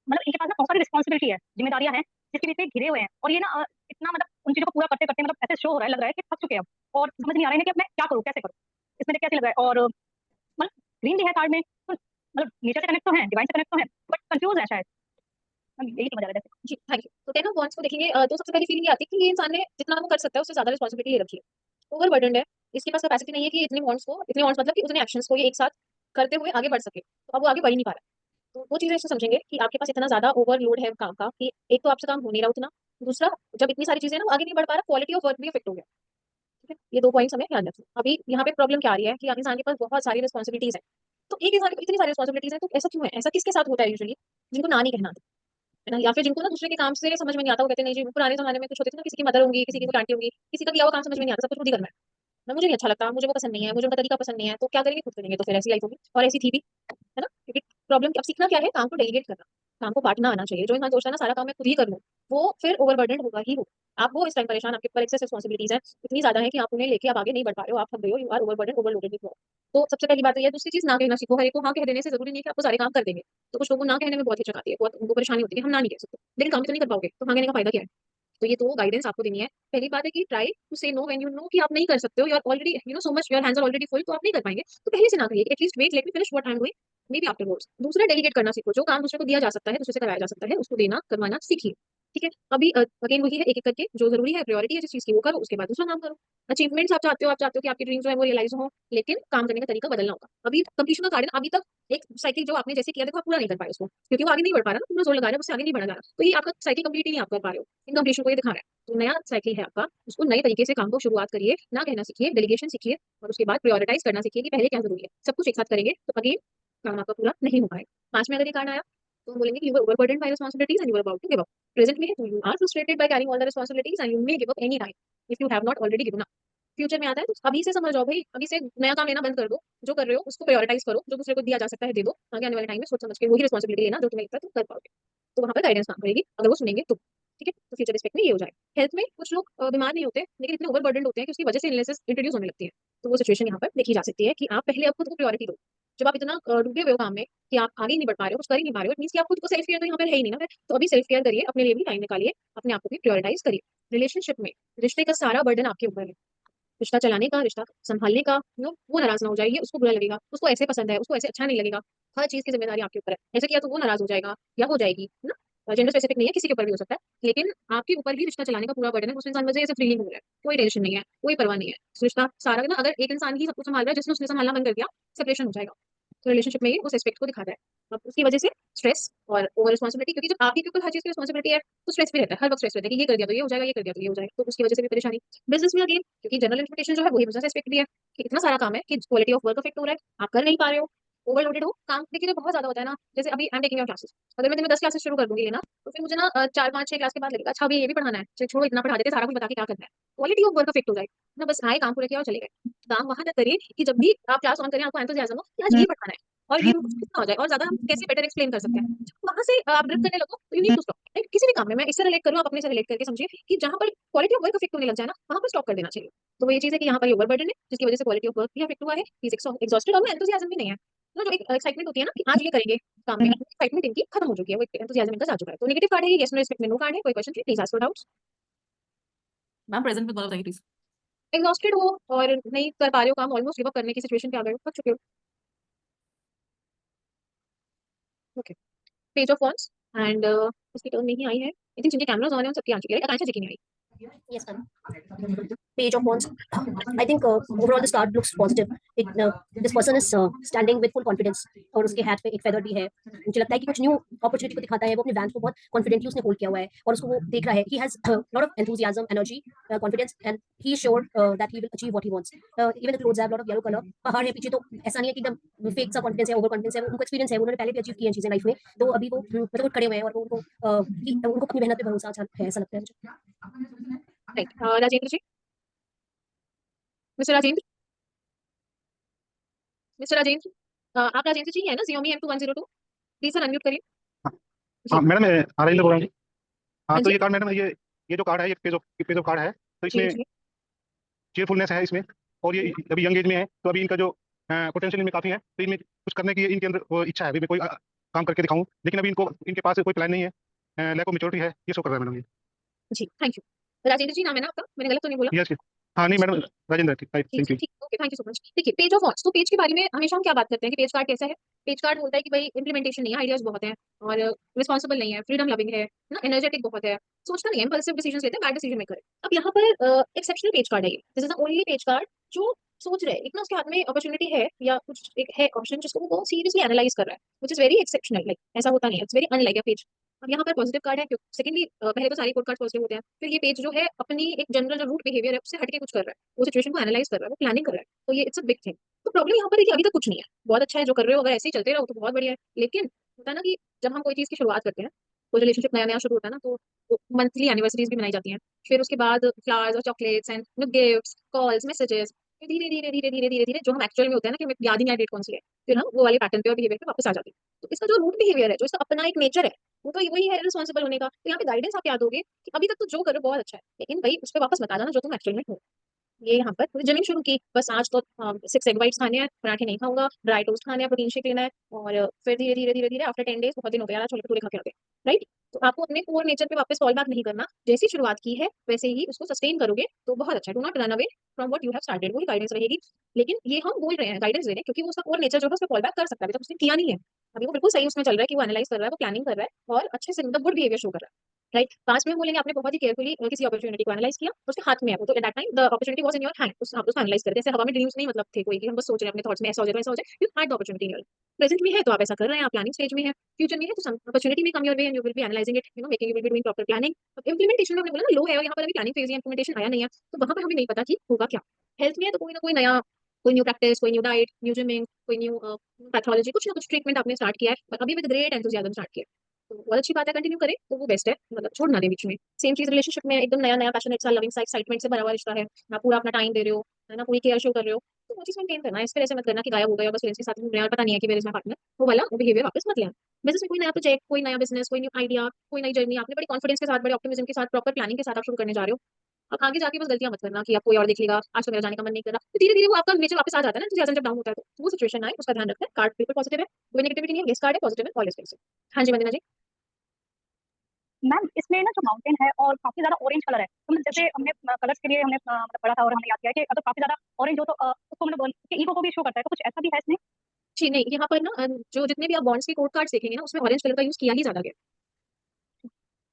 मतलब इनके पास ना बहुत सारी रिस्पॉन्सिबिलिटी है, जिम्मेदारियां हैं, जिसकी वजह से घिरे हुए हैं। और ये ना इतना मतलब उन चीजों को पूरा करते करते मतलब ऐसे शो हो रहा है, लग रहा है कि थक चुके हैं अब और समझ नहीं आ रहा है कि अब मैं क्या करूँ, कैसे करूँ। इसमें देख कैसे लग रहा है। और मतलब ग्रीन भी है कार्ड में, तो मतलब नेचर से कनेक्ट तो है, डिवाइन से कनेक्ट तो है, बट कंफ्यूज है शायद। मैम यही समझ आ रहा है जैसे। जी थैंक यू। तो 10 ऑफ वांड्स को देखेंगे तो सबसे पहली फीलिंग ये आती है कि ये इंसान ने जितना वो कर सकता है उससे ज्यादा रिस्पॉन्सिबिलिटी ले रखी है, ओवरबर्डनड है। इसके पास कैपेसिटी नहीं है कि इतने वांड्स मतलब कि उतने एक्शंस को ये एक साथ करते हुए आगे बढ़ सके, तो अब वो आगे बढ़ ही नहीं पा रहा है। तो वो चीजें इससे समझेंगे कि आपके पास इतना ज्यादा ओवरलोड है काम का कि एक तो आपसे काम हो नहीं रहा उतना, दूसरा जब इतनी सारी चीजें ना वो आगे नहीं बढ़ पा रहा, क्वालिटी ऑफ वर्क भी इफेक्ट हो गया। ठीक है, ये 2 पॉइंट्स हमें ध्यान रखना। अभी यहाँ पे प्रॉब्लम क्या आ रही है कि इंसान के पास बहुत सारी रिस्पॉन्सिबिलिटीज है। तो एक इंसान के पास इतनी सारी रिस्पॉन्सिबिलिटीज है तो ऐसा क्यों है, ऐसा किसके साथ होता है यूजुअली, जिनको ना नहीं कहना आता, है ना, या फिर जिनको ना दूसरे के काम से समझ में नहीं आता, वो कहते हैं नहीं जी, पुराने जमाने में कुछ होते थे ना, किसी की मदर होंगी, किसी की कोई आंटी होंगी, किसी का किया हुआ काम समझ में नहीं आता, सब कुछ खुद ही करना है ना, मुझे नहीं अच्छा लगता, मुझे वो पसंद नहीं है, मुझे उनका तरीका पसंद नहीं है, तो क्या करेंगे, खुद करेंगे, तो फिर ऐसी लाइफ होगी और ऐसी थी भी, है ना। क्योंकि प्रॉब्लम अब सीखना क्या है, काम को डेलीगेट करना, काम को बांटना आना चाहिए। जो इंसान सोचता है ना सारा काम मैं खुद ही कर लूँ, वो फिर ओवरबर्डन होगा ही होगा। आप वो इस टाइम परेशान, आपके ऊपर एक्सेस रिस्पॉन्सिबिलिटीज है, इतनी ज्यादा है कि आप उन्हें लेके आप आगे नहीं बढ़ पा रहे हो, आप थक गए हो, you are overburden, overloaded with work. तो सबसे पहली बात तो ये है। दूसरी चीज, ना कहना सीखो। हर एक को हाँ कह देने से जरूरी नहीं है कि आपको सारे काम कर देंगे। तो कुछ लोगों को ना कहने में बहुत हिचक आती है, बहुत उनको परेशानी होती है कि हम ना नहीं कह सकते, लेकिन काम भी तो नहीं कर पाओगे, तो हाँ कहने का फायदा क्या है? तो ये तो गाइडेंस आपको देनी है। पहली बात है कि try to say no when you know कि आप नहीं कर सकते हो, you are already you know so much, your hands are already full, तो आप नहीं कर पाएंगे, तो पहले से ना करिए, at least wait, let me finish what I am doing, maybe afterwards. दूसरा, डेलीगेट करना सीखो। जो काम दूसरे को दिया जा सकता है, दूसरे से कराया जा सकता है, उसको देना करवाना सीखिए। ठीक है, अभी अगेन वही है, एक एक करके जो जरूरी है, प्रायोरिटी है जिस चीज की, वो करो, उसके बाद दूसरा काम करो। अचीवमेंट्स आप चाहते हो कि आपकी ड्रीम जो है वो रियलाइज हो, लेकिन काम करने का तरीका बदलना होगा। अभी कंप्लीशन का कारण, अभी तक एक साइकिल जो आपने जैसे किया, देखो आप पूरा नहीं कर पाए उसको, क्योंकि वो आगे नहीं बढ़ पा रहा ना, पूरा जोर लगा रहा है, उससे आगे नहीं बढ़ा जा रहा, तो ये आपका साइकिल कंप्लीट ही नहीं आप कर पा रहे हो, इनकम्प्लीशन को ये दिखा रहा है। तो नया साइकिल है आपका, उसको नए तरीके से काम को शुरुआत करिए, ना कहना सीखिए, डेलीगेशन सीखिए, और उसके बाद प्रायोरिटाइज करना सीखिए कि पहले क्या जरूरी है। सब कुछ एक साथ करेंगे तो अगेन काम आपका पूरा नहीं हो पाएगा। पांच में अगर ये कारण आया तो हम बोलेंगे कि you were overburden by responsibilities and you are about to give up. Present में है तो you are frustrated by carrying all the responsibilities and you may give up any time if you have not already given up. Future में आता है तो अभी से समझ जाओ भाई, अभी से नया काम लेना बंद कर दो, जो कर रहे हो उसको प्रायोरिटाइज करो, जो दूसरे को दिया जा सकता है दे दो, आगे आने वाले टाइम में सोच समझ के वही रिस्पांसिबिलिटी लेना जो तुम्हें लगता है तुम कर पाओगे। तो वहाँ पर गाइडेंस काम करेगी अगर वो सुनेंगे तो। ठीक है, तो फ्यूचर रिस्पेक्ट में ये हो जाए। हेल्थ में कुछ लोग बीमार नहीं होते, लेकिन इतने ओवरबर्डन होते हैं कि उसकी वजह से इलनेसेस इंट्रोड्यूस होने लगती है। तो वो सिचुएशन यहाँ पर देखी जा सकती है कि आप पहले आप खुद को प्रायोरिटी दो। जब आप इतना डूबे हुए हो काम में कि आप आगे ही नहीं बढ़ पा रहे हो, कुछ कर ही नहीं पा रहे हो, मींस कि आप खुद को सेल्फ केयर तो यहाँ पर है ही नहीं ना फिर। तो अभी सेल्फ केयर करिए, अपने लिए भी टाइम निकालिए, अपने आप को भी प्रायोरिटाइज करिए। रिलेशनशिप में रिश्ते का सारा बर्डन आपके ऊपर है, रिश्ता चलाने का, रिश्ता संभालने का। वो नाराज ना हो जाएगी, उसको बुरा लगेगा, उसको ऐसे पसंद है, उसको ऐसे अच्छा नहीं लगेगा। हर चीज की जिम्मेदारी आपके ऊपर है, ऐसे किया तो वो नाराज हो जाएगा या हो जाएगी ना। जेंडर स्पेसिफिक नहीं है, किसी के ऊपर भी हो सकता है, लेकिन आपके ऊपर ही रिश्ता चलाने का पूरा बर्डन है। उस इंसान वजह से फ्रीलिंग हो रहा है, कोई टेंशन नहीं है, कोई परवाह नहीं है। रिश्ता सारा ना, अगर एक इंसान ही सब कुछ संभाल रहा है, जिसने उसने संभालना बंद कर दिया, सेपरेशन हो जाएगा। तो रिलेशनशिप में ये उस एस्पेक्ट को दिखाता है। अब उसकी वजह से स्ट्रेस और ओवर रिस्पॉन्सिबिलिटी, क्योंकि जब आपके ऊपर हर चीज की रिस्पॉन्सिबिलिटी है तो स्ट्रेस भी रहता है, हर वक्त स्ट्रेस रहता है कि ये कर दिया तो ये हो जाएगा, ये कर दिया तो ये हो जाएगा, तो उसकी वजह से भी परेशानी। बिजनेस में अगेन, क्योंकि जनरल इंटरप्रिटेशन जो है वही बिजनेस एस्पेक्ट भी है कि इतना सारा काम है कि क्वालिटी ऑफ वर्क अफेक्ट हो रहा है, आप कर नहीं पा रहे हो, ओवरलोडेड हो। काम देखिए तो बहुत ज्यादा होता है ना, जैसे अभी I am taking your classes, अगर मैं तुम्हें 10 क्लासेस शुरू कर दूंगी ना, तो फिर मुझे ना 4 5 6 क्लास के बाद लगेगा अच्छा अभी ये भी पढ़ाना है, चलो छोड़ो इतना पढ़ा देते, सारा कुछ बता के क्या करना है। क्वालिटी ऑफ वर्क अफेक्ट हो जाएगी ना, बस आए काम पूरा किया और चले गए। काम वहां तक करिए कि जब भी आप क्लास ऑन करें आपको एंथुसियाज्म हो कि आज ये पढ़ाना है, और ये कुछ कितना हो जाए, और ज्यादा हम कैसे बेटर एक्सप्लेन कर सकते हैं। जब वहां से आप ड्रिफ्ट करने लगो तो यू नीड टू स्टॉप। किसी भी काम में मैं इससे रिलेट करूँ, आप अपने से रिलेट करके समझिए कि जहां पर क्वालिटी ऑफ वर्क अफेक्ट होने लग जाए ना, वहां पर स्टॉप कर देना चाहिए। तो वो ये चीज है कि यहाँ पर ओवर बर्डन है, जिसकी वजह से क्वालिटी ऑफ वर्क भी अफेक्ट हुआ है, एग्जॉस्टेड, और एंथुसियाज्म भी नहीं है। तो जो एक एक्साइटमेंट होती है ना कि आज ये करेंगे काम में, एक्साइटमेंट इनकी खत्म हो चुकी है, वो एंथुसियाज्म इनका जा चुका है। तो नेगेटिव कार्ड है ये, यस नो रिस्पेक्ट में नो कार्ड है। कोई question please ask for doubts. Ma'am present में बताइए प्लीज। एग्जॉस्टेड हो और नहीं कर पा रहे हो काम, ऑलमोस्ट गिव अप करने की सिचुएशन पे आ गए हो, थक चुके हो। Okay, page of wants and उसकी टर्न नहीं आई है, आई थिंक जिनके कैमरास ऑन है उन सबकी आ चुकी है, आकांक्षा जी की नहीं आई। Yes, ma'am. Page of Wands. I think overall this card looks positive. This person is standing with full confidence और उसके हाथ पे एक feather भी है। मुझे लगता है कि कुछ न्यू अपॉर्चुनिटी को दिखाता है। वो अपने वैंस को बहुत कॉन्फिडेंटली उसने होल्ड किया हुआ है और उसको वो देख रहा है। He has lot of enthusiasm, energy, confidence, and he is sure that he will achieve what he wants. Even the clothes have lot of yellow color. पहाड़ है पीछे, तो ऐसा नहीं है कि एकदम फेक सा कॉन्फिडेंस है, ओवर कॉन्फिडेंस है। उनको एक्सपीरियंस है, उन्होंने पहले भी अचीव की हैं चीजें लाइफ में, तो अभी वो मतलब खड़े हुए हैं और उनको अपनी मेहनत पे भरोसा है, ऐसा लगता है मुझे। राइट, राजेंद्र जी, मिस्टर राजेंद्र, मिस्टर राजेंद्र, आप राजेंद्र जी है ना, Xiaomi M2102, please sir unmute करिए। जी हाँ मैडम, मैं आनंद बोल रहा हूँ। हाँ हाँ तो जी ये कार्ड मैडम, ये जो कार्ड है, ये पेज ऑफ कार्ड है, तो जी इसमें जी चीयरफुलनेस है इसमें। और ये अभी यंग एज में है, तो अभी इनका जो पोटेंशियल इनमें काफ़ी है, तो इनमें कुछ करने की इनके अंदर वो इच्छा है, अभी मैं कोई काम करके दिखाऊं, लेकिन अभी इनके पास कोई प्लान नहीं है, लैक ऑफ मेच्योरिटी है, ये शो कर रहा है मैडम। जी, थैंक यू। राजेंद्र जी नाम है ना आपका, मैंने गलत तो नहीं बोला? ये यस। हाँ नहीं मैडम, राजेंद्र, ठीक, ठीक थैंक है, यू। ठीक, okay, thank you so much. देखिए, पेज ऑफ वॉन्ट्स, तो पेज के बारे में हमेशा हम क्या बात करते हैं कि पेज कार्ड कैसा है। पेज कार्ड बोलता है कि भाई इंप्लीमेंटेशन नहीं है, आइडियाज बहुत हैं और रिस्पॉन्सिबल नहीं है, फ्रीडम लविंग है ना, एनर्जेटिक बहुत है, सोचता नहीं है, इंपल्सिव डिसीजंस लेता है, बैड डिसीजन मेकर है। अब यहाँ पर एक्सेप्शनल पेज कार्ड है ये, this is the only page card जो सोच रहे हैं, एक ना उसके हाथ में अपॉर्चुनिटी है या कुछ एक है ऑप्शन जिसको वो सीरियसली एनालाइज कर रहा है, which is very exceptional, like ऐसा होता नहीं है, it's very unlike a page. अब यहाँ पर पॉजिटिव कार्ड है, क्योंकि सेकंडली पहले तो सारे कोड कार्ड पॉजिटिव होते हैं, फिर ये पेज जो है अपनी एक जनरल जो रूट बिहेवियर है उससे हटके कुछ कर रहा है, वो सिचुएशन को एनालाइज कर रहा है, वो प्लानिंग कर रहा है, तो ये इट्स अ बिग थिंग। तो प्रॉब्लम यहाँ पर है कि अभी तक कुछ नहीं है, बहुत अच्छा है जो कर रहे हो, अगर ऐसे ही चलते रहो तो बहुत बढ़िया है, लेकिन होता है ना कि जब हम कोई चीज़ की शुरुआत करते हैं, कोई रिलेशनशिप नया नया शुरू होता है ना, तो मंथली एनिवर्सरीज भी मनाई जाती हैं, फिर उसके बाद फ्लावर्स और chocolates and gifts, calls, messages, धीरे धीरे धीरे धीरे धीरे धीरे जो हम एक्चुअल में होते हैं ना कि हमें याद ही नहीं डेट कौन सी है, फिर हम वो वाले पैटर्न पे और बिहेवियर पे वापस आ जाते हैं। तो इसका जो रूट बिहेवियर है, जो इसका अपना एक नेचर है, वो तो वही है रिस्पॉन्सिबल होने का। तो यहाँ पे गाइडेंस आप क्या दोगे कि अभी तक तो जो करो बहुत अच्छा है, लेकिन भाई उस पे वापस बता देना जो तुम एक्चुअल में हो। ये यहाँ पर मुझे जिमिंग शुरू की, बस आज तो 6 एग वाइट्स खाने हैं, पराठे नहीं खाऊंगा, ड्राई टोस्ट खाने हैं, प्रोटीन शेक लेना है, और फिर धीरे धीरे धीरे धीरे आफ्टर 10 डेज, बहुत दिन हो गया यार छोले भटूरे खा के आ गए, राइट। तो आपको अपने कोर नेचर पे वापस फॉल बैक नहीं करना, जैसी शुरुआत की है वैसे ही उसको सस्टेन करोगे तो बहुत अच्छा। Do not run away from what you have started, वही गाइडेंस रहेगी। लेकिन ये हम बोल रहे हैं, गाइडेंस दे रहे हैं, क्योंकि वो उसका कोर नेचर जो है उस पर फॉल बैक कर सकता है, अभी तक उसने किया नहीं है। अभी वो बिल्कुल सही उसमें चल रहा है कि वो एनालाइज कर रहा है, वो प्लानिंग कर रहा है और अच्छे से मतलब गुड बिहेवियर शो कर रहा है, राइट। पास में बोलेंगे आपने बहुत ही केयरफुली किसी अपॉर्चुनिटी को एनालाइज किया, उसके हाथ में है वो, तो at that time the opportunity was in your hand, आप उसको एनालाइज करते, जैसे हवा में ड्रीम्स नहीं मतलब थे कोई कि हम बस सोच रहे हैं अपने थॉट्स में ऐसा हो जाए वैसा हो जाए, you had the opportunity in your present में है तो आप ऐसा कर रहे हैं, आप प्लानिंग स्टेज में है, फ्यूचर में है तो सम अपॉर्चुनिटी में come your way and you will be analysing it, you know making, you will be doing proper planning. Implementation में हमने बोला ना लो है, और यहाँ पर अभी प्लानिंग फेज है, इंप्लीमेंटेशन आया नहीं है, तो वहां पर हमें नहीं पता कि होगा क्या। हेल्थ में है तो कोई ना कोई नया, कोई न्यू प्रैक्टिस, कोई न्यू डाइट, न्यू जिमिंग, कोई न्यू पैथोलॉजी, कुछ ना कुछ ट्रीटमेंट आपने स्टार्ट किया है, और अभी विद ग्रेट एंथुसियाज्म स्टार्ट किया है, तो बहुत अच्छी बात है, कंटिन्यू करें तो वो बेस्ट है, मतलब छोड़ ना दें बीच में। सेम चीज रिलेशनशिप में एकदम नया नया पैशनेट सा लविंग सा एक्साइटमेंट से भरा हुआ रिश्ता है, ना पूरा अपना टाइम दे रहे हो, है ना, पूरी केयर शो कर रहे हो, तो वो चीज मेंटेन करना है। इस पर ऐसे मत करना कि गायब हो गया बस फ्रेंड्स के साथ घूम रहे हैं और पता नहीं है कि वेयर इज माय पार्टनर, वो वाला बिहेवियर वापस मत लेना। बिजनेस में कोई नया प्रोजेक्ट, कोई नया बिजनेस, कोई न्यू आइडिया, कोई नई जर्नी आपने बड़े कॉन्फिडेंस के साथ, बड़े ऑप्टिमिज्म के साथ, प्रॉपर प्लानिंग के साथ आप शुरू करने जा रहे हो, अब आगे जाके बस गलतियां मत करना कि आप कोई और देख लेगा, आज तो मेरा जाने का मन नहीं कर रहा, तो धीरे धीरे वो आपका नेचर वापस आ जाता है ना, जैसे जब डाउन होता है तो वो सिचुएशन आए उसका ध्यान रखना है। कार्ड बिल्कुल पॉजिटिव है, कोई नेगेटिविटी नहीं है, येस कार्ड है, पॉजिटिव है, ऑलवेज फेस इट। हाँ जी वंदना जी। मैम इसमें ना जो माउंटेन है और काफी ज्यादा ऑरेंज कलर है, तो मतलब जैसे हमने कलर्स के लिए हमने मतलब पढ़ा था और हमने याद किया कि अगर काफी ज्यादा ऑरेंज हो तो उसको मतलब ईगो को भी शो करता है, तो कुछ ऐसा भी है इसमें? जी नहीं, यहाँ पर ना जो जितने भी आप बॉन्ड्स के कोड कार्ड्स देखेंगे ना उसमें ऑरेंज कलर का यूज किया ही ज्यादा गया, ठीक है।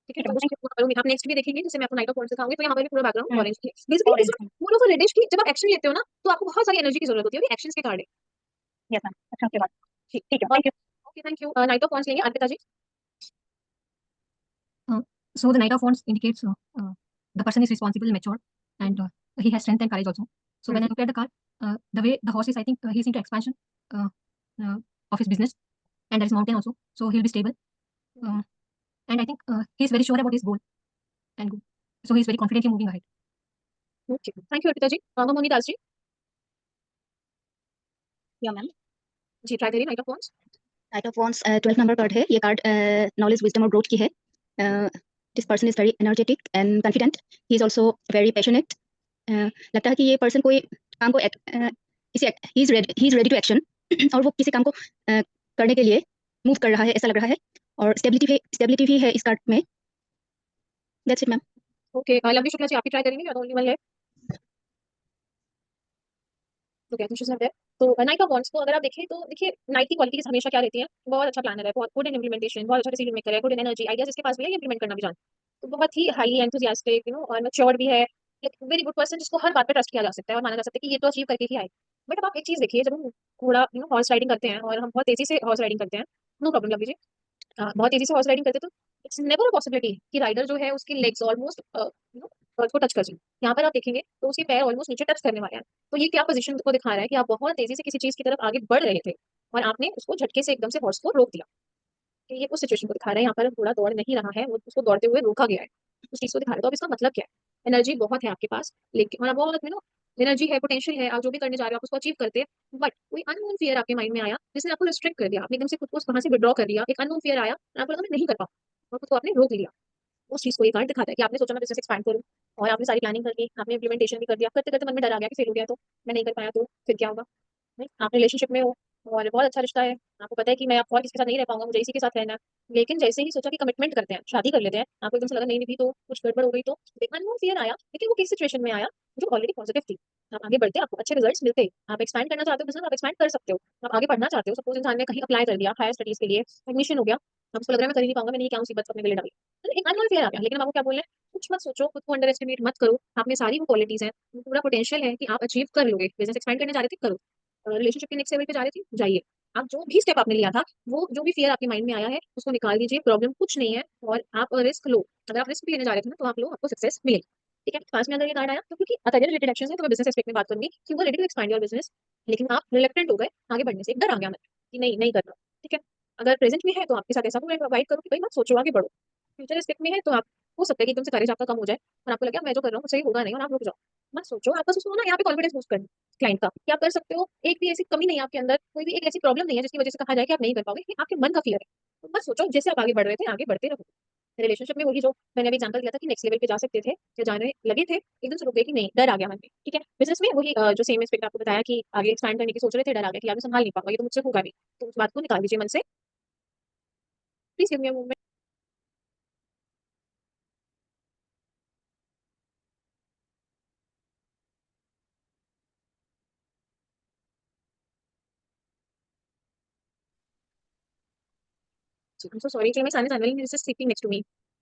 ठीक है, तो थैंक उसको करूंगी, आप नेक्स्ट भी देखेंगे जैसे मैं आपको नाइट ऑफ वंडर्स दिखाऊंगी, तो यहाँ पर भी पूरा बैकग्राउंड यू। ऑरेंज है, basically orange. It's more of a reddish की जब आप एक्शन लेते हो ना तो आपको बहुत सारी एनर्जी की जरूरत होती है, एक्शंस के कार्ड है। यस मैम, अच्छा उसके बाद ठीक ठीक है, और thank you. Okay thank you. Night of wonders लेंगे अर्पिता जी। So the Knight of Wands indicates the person is responsible, mature, and he has strength and courage also. So when I look at the card, the way the horse is, I think he's into expansion uh, of his business, and there is mountain also, so he'll be stable. And I think he's very sure about his goal, and so he's very confidently moving ahead. Okay thank you Arpita ji. Moni Das ji. Yeah ma'am. जी try करिए knight of wonders. Knight of wands 12 number card है, ये card knowledge wisdom और growth की है। This person is very energetic and confident, he is also very passionate. लगता है कि ये पर्सन कोई काम को he is ready to action और वो किसी काम को करने के लिए मूव कर रहा है ऐसा लग रहा है, और स्टेबिलिटी भी है इस कार्ड में। That's it ma'am. Okay Lovely Shukla ji आप ही ट्राई करेंगे या ओनली वन है? तो क्या कुछ है? तो नाइट ऑफ वॉन्ड्स को अगर आप देखें तो देखिए नाइट की क्वालिटीज हमेशा क्या रहती है, बहुत अच्छा प्लानर है, बहुत गुड इन इम्प्लीमेंटेशन, बहुत अच्छा डिसीजन मेकर है, गुड इन एनर्जी, आइडियाज इसके पास भी है, ये इंप्लीमेंट करना भी जानता है, तो बहुत ही हाईली एंथुसियास्टिक यू नो और मैच्योर्ड भी है, वेरी गुड पर्सन जिसको हर बात पे ट्रस्ट किया जा सकता है और माना जा सकता है कि ये तो अचीव करके ही आए। बट अब आप एक चीज देखिए, जब हम घोड़ा यू नो हॉर्स राइडिंग करते हैं और हम बहुत तेजी से हॉर्स राइडिंग करते हैं, नो प्रॉब्लम लवली जी, बहुत तेजी से हॉर्स राइडिंग करते तो इट्स नेवर अ पॉसिबिलिटी कि राइडर जो है उसकी लेग्स ऑलमोस्ट यू नो अर्थ को टच कर जाए। यहाँ पर आप देखेंगे तो उसके पैर ऑलमोस्ट नीचे टच करने वाले हैं, तो ये क्या पोजीशन को दिखा रहा है कि आप बहुत तेजी से किसी चीज की तरफ आगे बढ़ रहे थे और आपने उसको झटके से एकदम से हॉर्स को रोक दिया, तो ये उस सिचुएशन को दिखा रहा है। यहाँ पर घोड़ा दौड़ नहीं रहा है, वो उसको दौड़ते हुए रोका गया है, उस चीज को दिखा रहा है। तो अब इसका मतलब क्या है, एनर्जी बहुत है आपके पास, लेकिन और बहुत यू नो एनर्जी है, पोटेंशियल है, आप जो भी करने जा रहे हो आप उसको अचीव करते हैं, बट कोई अननोन फियर आपके माइंड में आया जिसने आपको रिस्ट्रिक्ट कर दिया, आपने एकदम से खुद को वहां से विड्रॉ कर दिया, एक अननोन फियर आया और आपको लगा मैं नहीं कर पाऊँ और खुद को आपने रोक लिया। उस चीज को ये कार्ड दिखाता है कि आपने सोचा मैं बिजनेस एक्सपैंड करूँ और आपने सारी प्लानिंग कर ली, आपने इंप्लीमेंटेशन भी कर दिया, करते करते मन में डर आ गया कि फेल हो गया तो मैं नहीं कर पाया तो फिर क्या होगा, नहीं आप रिलेशनशिप में हो और बहुत अच्छा रिश्ता है, आपको पता है कि मैं अब और किसी के साथ नहीं रह पाऊंगा, मुझे इसी के साथ रहना है, लेकिन जैसे ही सोचा कि कमिटमेंट करते हैं, शादी कर लेते हैं, आपको एकदम से लगा नहीं निभी तो कुछ गड़बड़ हो गई तो एक अननोन फियर आया, लेकिन वो किस सिचुएशन में आया जो ऑलरेडी पॉजिटिव थी। आप आगे बढ़ते आपको अच्छे रिजल्ट्स मिलते, आप एक्सपैंड करना चाहते हो बिजनेस, आप एक्सपैंड कर सकते हो, आप आगे बढ़ना चाहते हो, सपोज इंसान ने कहीं अप्लाई कर दिया हायर स्टडीज के लिए, एडमिशन हो गया, अब उसको लग रहा है मैं कर ही नहीं पाऊंगा, मैंने ये क्या मुसीबत अपने गले डाली, तो एक अननोन फियर आ गया, लेकिन आपको क्या बोल रहे हैं, कुछ मत सोचो, खुद को अंडर एस्टिमेट मत करो, आप में सारी वो क्वालिटीज हैं, पूरा पोटेंशियल है कि आप अचीव कर लोगे, बिजनेस एक्सपैंड करने जा रहे थे करो, रिलेशनशिप के नेक्स्ट लेवल पे जा रहे थे जाइए, आप जो भी स्टेप आपने लिया था, वो जो भी फियर आपके माइंड में आया है उसको निकाल दीजिए, प्रॉब्लम कुछ नहीं है और आप रिस्क लो, अगर आप रिस्क भी लेने जा रहे थे ना तो आप लो, आपको सक्सेस मिलेगी, ठीक है। पास में अगर ये कार्ड आया तो क्योंकि करियर रिलेटेड एक्शन है तो मैं बिजनेस एस्पेक्ट में बात करूंगी कि वो ready to expand your business, लेकिन आप रिलेक्टेंट हो गए आगे बढ़ने से, एक डर आ गया मैं कि नहीं नहीं करना, ठीक है। अगर प्रेजेंट में है तो आपके साथ ऐसा मैं प्रोवाइड करूँ कि भाई मत सोचो आगे बढ़ो, फ्यूचर एस्पेक्ट में है तो आप हो सकता है कि एकदम से करेज आपका कम हो जाए और आपको लगे मैं जो कर रहा हूँ सही होगा नहीं और आप रुक जाओ, मत सोचो, आप बस उसको ना यहाँ पे कॉन्फिडेंस बूस्ट करना क्लाइंट का कि आप कर सकते हो, एक भी ऐसी कमी नहीं है आपके अंदर, कोई भी एक ऐसी प्रॉब्लम नहीं है जिसकी वजह से कहा जाए कि आप नहीं कर पाओगे, कि आपके मन का फियर है, तो बस सोचो जैसे आप आगे बढ़ रहे थे आगे बढ़ते रहो। रिलेशनशिप में वही जो मैंने अभी एग्जांपल दिया था कि नेक्स्ट लेवल पे जा सकते थे या जाने लगे थे, एकदम से रुक गए कि नहीं, डर आ गया मन में, ठीक है। बिजनेस में वही जो सेम एस्पेक्ट आपको बताया कि आगे एक्सपैंड करने की सोच रहे थे, डर आ गया कि आगे संभाल नहीं पाऊंगा, ये तो मुझसे होगा नहीं, तो उस बात को निकाल दीजिए मन से। Please give me a moment. I'm so sorry, James. Anis Anil is just sleeping next to me.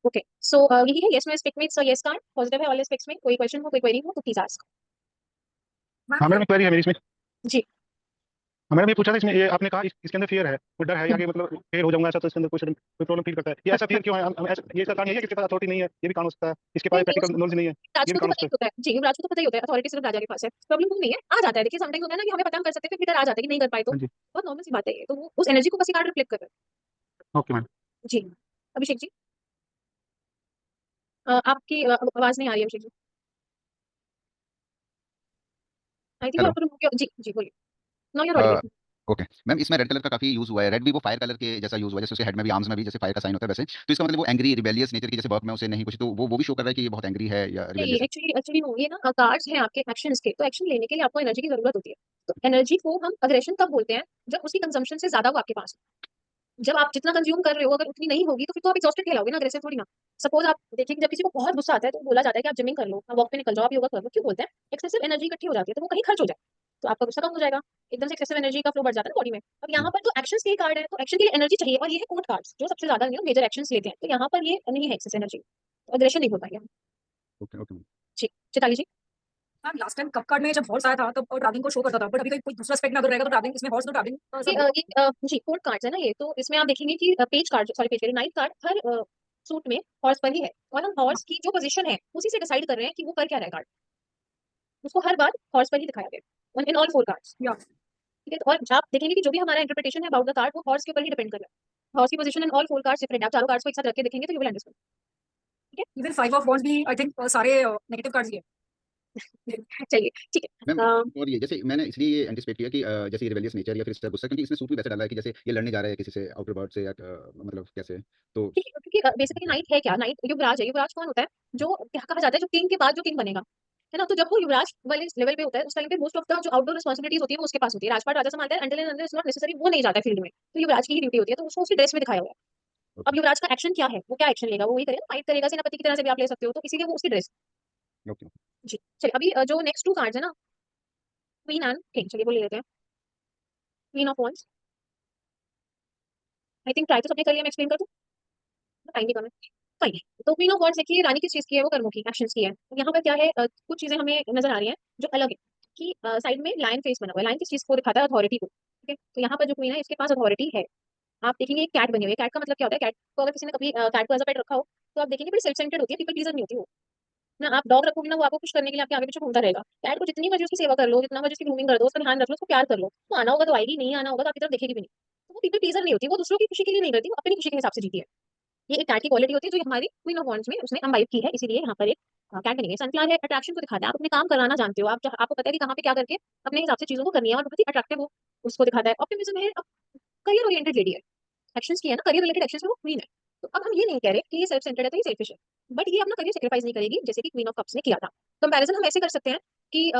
Okay, so यही है yes no aspect में, so yes card पॉजिटिव है ऑल एस्पेक्ट्स में। कोई क्वेश्चन हो, कोई क्वेरी हो तो प्लीज आस्क। हाँ मैडम, क्वेरी है मेरी इसमें। जी हाँ मैडम, ये पूछा था इसमें, ये आपने कहा इसके अंदर फियर है, कोई डर है या कि मतलब फेल हो जाऊंगा ऐसा, तो इसके अंदर कोई प्रॉब्लम फील करता है, ये ऐसा फियर क्यों है? ये इसका कारण यही है कि इसके पास अथॉरिटी नहीं है, ये भी कारण हो सकता है, इसके पास प्रैक्टिकल नॉलेज नहीं है, राज ये भी को तो कारण हो पता ही सकता है। होता है जी, युवराज को तो पता ही होता है अथॉरिटी सिर्फ राजा के पास है। प्रॉब्लम वो नहीं है, आ जाता है। देखिए समटाइम होता है ना कि हमें पता हम कर सकते हैं, फिर डर आ जाता है कि नहीं कर पाए तो हाँ जी, बहुत नॉर्मल सी बात है ये, तो वो उस एनर्जी को बस कार्ड रिफ्लेक्ट कर रहा ओके मैम। है। जी अभिषेक जी, आपकी आवाज नहीं आ रही है Abhishek ji. I think hello. आपको रिमूव किया। जी जी बोलिए। No you are audible. Okay ma'am, इसमें रेड कलर का काफी यूज हुआ है। रेड भी वो फायर कलर के जैसा यूज हुआ है, जैसे उसके हेड में भी, आर्म्स में भी जैसे फायर का साइन होता है वैसे। तो इसका मतलब वो एंग्री रिबेलियस नेचर की, जैसे वर्क में उसे नहीं कुछ, तो वो भी शो कर रहा है कि ये बहुत एंग्री है या नहीं रिबेलियस है। एक्चुअली एक्चुअली नो, ये ना कार्ड्स हैं आपके एक्शंस के, तो एक्शन लेने के लिए आपको एनर्जी की जरूरत होती है। तो एनर्जी को हम अग्रेशन तब बोलते हैं जब उसकी कंजम्पशन से ज्यादा वो आपके पास हो। जब आप जितना कंज्यूम कर रहे हो अगर उतनी नहीं होगी तो फिर तो आप एग्जॉस्टेड कहलाओगे ना, अग्रेसिव थोड़ी ना। सपोज आप देखिए कि जब किसी को बहुत गुस्सा आता है तो बोला जाता है कि आप जिमिंग कर लो, आप वॉक पे निकल जाओ, आप योगा कर लो। क्यों बोलते हैं? एक्सेसिव एनर्जी इकट्ठी हो जाती है तो वो कहीं खर्च हो जाए, तो आपका गुस्सा कम हो जाएगा, एकदम से एक्सेसिव एनर्जी का फ्लो बढ़ जाता है बॉडी में। अब यहाँ पर तो एक्शंस के कार्ड है, तो एक्शन के लिए एनर्जी चाहिए, और ये है कोर्ट कार्ड्स जो सबसे ज्यादा मेजर एक्शंस लेते हैं, तो यहाँ पर ये नहीं है एक्सेस एनर्जी, तो अग्रेशन नहीं होता है। Okay okay ma'am. जी Chitali ji. Ma'am last time cup card में जब हॉर्स आया था तब ट्रैवलिंग को शो करता था, बट अभी कोई दूसरा एस्पेक्ट में अगर रहेगा तो ट्रैवलिंग, इसमें हॉर्स तो ट्रैवलिंग ये सब जी कोड कार्ड्स है ना ये, तो इसमें आप देखेंगे कि page card, sorry page knight card हर सूट में हॉर्स पर ही है, और हम हॉर्स की जो पोजीशन है उसी से डिसाइड कर रहे हैं कि वो कर क्या रहा है कार्ड, उसको हर बार हॉर्स पर ही दिखाया गया इन ऑल फोर कार्ड्स। या ठीक है, तो और आप देखेंगे कि जो भी हमारा इंटरप्रिटेशन है अबाउट द कार्ड वो हॉर्स के ऊपर ही डिपेंड कर रहा है। हॉर्स की position in all four cards different है, आप चारों कार्ड्स को एक साथ रख के देखेंगे तो यू विल अंडरस्टैंड। ठीक इवन 5 ऑफ वॉन्ड्स भी आई थिंक सारे नेगेटिव कार्ड्स ही है। है चलिए ठीक है। मैम, और ये जैसे मैंने इसलिए ये एंटिसिपेट किया कि जैसे ये रिबेलियस नेचर या फिर इसका गुस्सा, क्योंकि इसमें सूट भी वैसे डाला है कि जैसे ये लड़ने जा रहा है किसी से, आउटर वर्ल्ड से, या मतलब कैसे, तो ठीक है, क्योंकि बेसिकली नाइट है क्या, नाइट युवराज है। युवराज कौन होता है? जो क्या कहा जाता है जो किंग के बाद जो किंग बनेगा, है ना। तो जब वो युवराज वाले लेवल पे होता है उस टाइम पे मोस्ट ऑफ द जो आउटडोर रिस्पांसिबिलिटीज होती है वो उसके पास होती है। राजपाट राजा संभालता है, until and unless it's not necessary वो नहीं जाता है फील्ड में, तो युवराज की ही ड्यूटी होती है, तो उसको उसकी ड्रेस में दिखाया हुआ है। अब ओके युवराज का एक्शन क्या है, वो क्या एक्शन लेगा, वो वही करेगा, फाइट करेगा, सेनापति की तरह से भी आप ले सकते हो, तो इसीलिए वो उसकी ड्रेस। ओके। जी चलिए, अभी जो नेक्स्ट टू कार्ड्स है ना, क्वीन एंड किंग, चलिए वो ले लेते हैं। Queen of wands, I think try तो सबने कर लिया, मैं एक्सप्लेन कर दूं, टाइम भी कम है। फाइन, तो क्वीन ऑफ वॉन्ड्स देखिए रानी किस चीज की है, वो कर्मों की, एक्शंस की है। तो यहाँ पर क्या है, कुछ चीजें हमें नजर आ रही हैं जो अलग है, कि साइड में लायन फेस बना हुआ है। लायन किस चीज को दिखाता है? अथॉरिटी को, ठीक है। तो यहाँ पर जो क्वीन है इसके पास अथॉरिटी है। आप देखेंगे एक कैट बनी हुई है। कैट का मतलब क्या होता है? कैट को अगर किसी ने कभी कैट को एज अ पेट रखा हो तो आप देखेंगे बड़ी सेल्फ सेंटर्ड होती है, पीपल प्लीजर नहीं होती वो ना। आप डॉग रखोगे ना, वो आपको खुश करने के लिए आपके आगे पीछे घूमता रहेगा। कैट को जितनी मर्जी उसकी सेवा कर लो, जितना मर्जी उसकी ग्रूमिंग कर दो, उसका ध्यान रख लो, उसको प्यार कर लो, तो आना होगा तो आएगी, नहीं आना होगा तो आपकी तरफ देखेगी भी नहीं। तो वो पीपल प्लीजर नहीं होती, वो दूसरों की खुशी के लिए नहीं करती, वो अपनी खुशी के हिसाब से जीती है। ये एक कैट की क्वालिटी होती है जो हमारी क्वीन ऑफ वॉन्ड्स में उसने अम्बाइब की है, इसीलिए यहाँ पर एक कैट बनी है। सनफ्लावर है, अट्रैक्शन को दिखाता है, आप अपने काम कराना जानते हो, आपको पता है कि कहाँ पे क्या करके अपने हिसाब से चीजों को करनी है, और बहुत ही अट्रैक्टिव हो उसको दिखाता है। ऑप्टिमिज्म है, करियर ओरिएंटेड लेडी है, एक्शंस की है ना, करियर रिलेटेड एक्शंस में वो क्वीन है। तो अब हम ये नहीं कह रहे कि ये सेल्फ सेंटर्ड है तो ये सेल्फिश है, बट ये अपना करियर सेक्रीफाइस नहीं करेगी जैसे कि क्वीन ऑफ कप्स ने किया था। कंपैरिजन हम ऐसे कर सकते हैं कि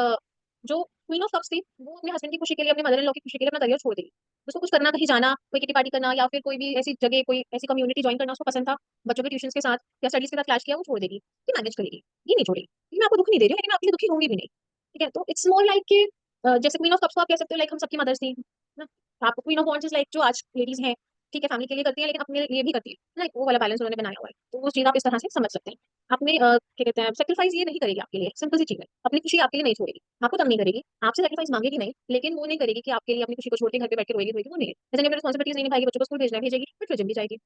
जो क्वीन ऑफ कप्स थी वो अपने हस्बैंड की खुशी के लिए, अपने मदर इन लॉ की खुशी के लिए अपना करियर छोड़ देगी। उसको कुछ करना, कहीं जाना, कोई किटी पार्टी करना, या फिर कोई भी ऐसी जगह, कोई ऐसी कम्युनिटी ज्वाइन करना उसको पसंद था, बच्चों के ट्यूशन के साथ या स्टडीज के साथ क्लैश किया, वो छोड़ देगी, ये मैनेज करेगी, ये नहीं छोड़ेगी। ये मैं आपको दुख नहीं दे रही हूँ, लेकिन मैं आपके लिए दुखी होंगी भी नहीं। ठीक है, तो इट्स मोर लाइक कि जैसे क्वीन ऑफ कप्स को आप कह सकते हो लाइक हम सबकी मदर्स थी ना। आप queen of wands is like जो आज लेडीज हैं, ठीक है, फैमिली के लिए करती है लेकिन अपने लिए भी करती है ना, वो वाला बैलेंस उन्होंने बनाया हुआ है। तो वो चीज आप इस तरह से समझ सकते हैं। आपने क्या कहते हैं, सेक्रीफाइस ये नहीं करेगी आपके लिए, सिंपल सी चीज है। अपनी खुशी आपके लिए नहीं छोड़ेगी, आपको तंग नहीं करेगी, आपसे सेक्रीफाइस मांगेगी नहीं, लेकिन वो नहीं करेगी कि आपके लिए अपनी खुशी को छोड़ के घर पे बैठ के रोएगी, वो नहीं है। जैसे अपनी रिस्पॉन्सिबिलिटीज नहीं निभाएगी, बच्चों को स्कूल भेजना है, भेजेगी, फिर जिम भी जाएगी,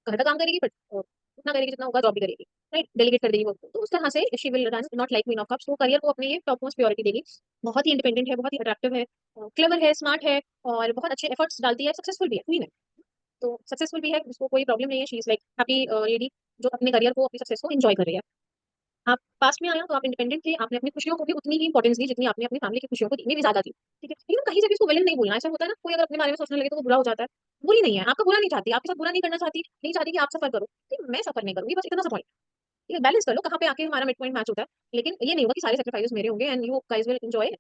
घर का काम करेगी, फिर उतना करेगी जितना होगा, जॉब भी करेगी, राइट, डेलीगेट कर देगी वो। तो उस तरह से she will run not like queen of cups. वो करियर को अपनी ये टॉप मोस्ट प्रायोरिटी देगी, बहुत ही इंडिपेंडेंट है, बहुत ही अट्रैक्टिव है, क्लेवर है, स्मार्ट है, और बहुत अच्छे एफर्ट्स डालती है, सक्सेसफुल भी है, क्वीन है तो सक्सेसफुल भी है, उसको कोई प्रॉब्लम नहीं है। She is like happy lady जो अपने करियर को, अपनी सक्सेस को एंजॉय कर रही है। आप पास्ट में आए हो तो आप इंडिपेंडेंट थे, आपने अपनी खुशियों को भी उतनी ही इंपॉर्टेंस दी जितनी आपने अपनी फैमिली की खुशियों को दी, इतनी भी ज्यादा दी, ठीक है। लेकिन कहीं से भी इसको विलन नहीं बोलना। ऐसा होता है ना, कोई अगर अपने बारे में सोचने लगे तो वो बुरा हो जाता है। बुरी नहीं है, आपका बुरा नहीं चाहती, आपके साथ बुरा नहीं करना चाहती, नहीं चाहती कि आप सफर करो, ठीक है, मैं सफर नहीं करूंगी, बस इतना सा पॉइंट। ठीक है, बैलेंस कर लो कहाँ पे आके हमारा मिड पॉइंट मैच होता है। लेकिन ये नहीं होगा कि सारे सेक्रीफाइसेस मेरे होंगे and you guys will enjoy,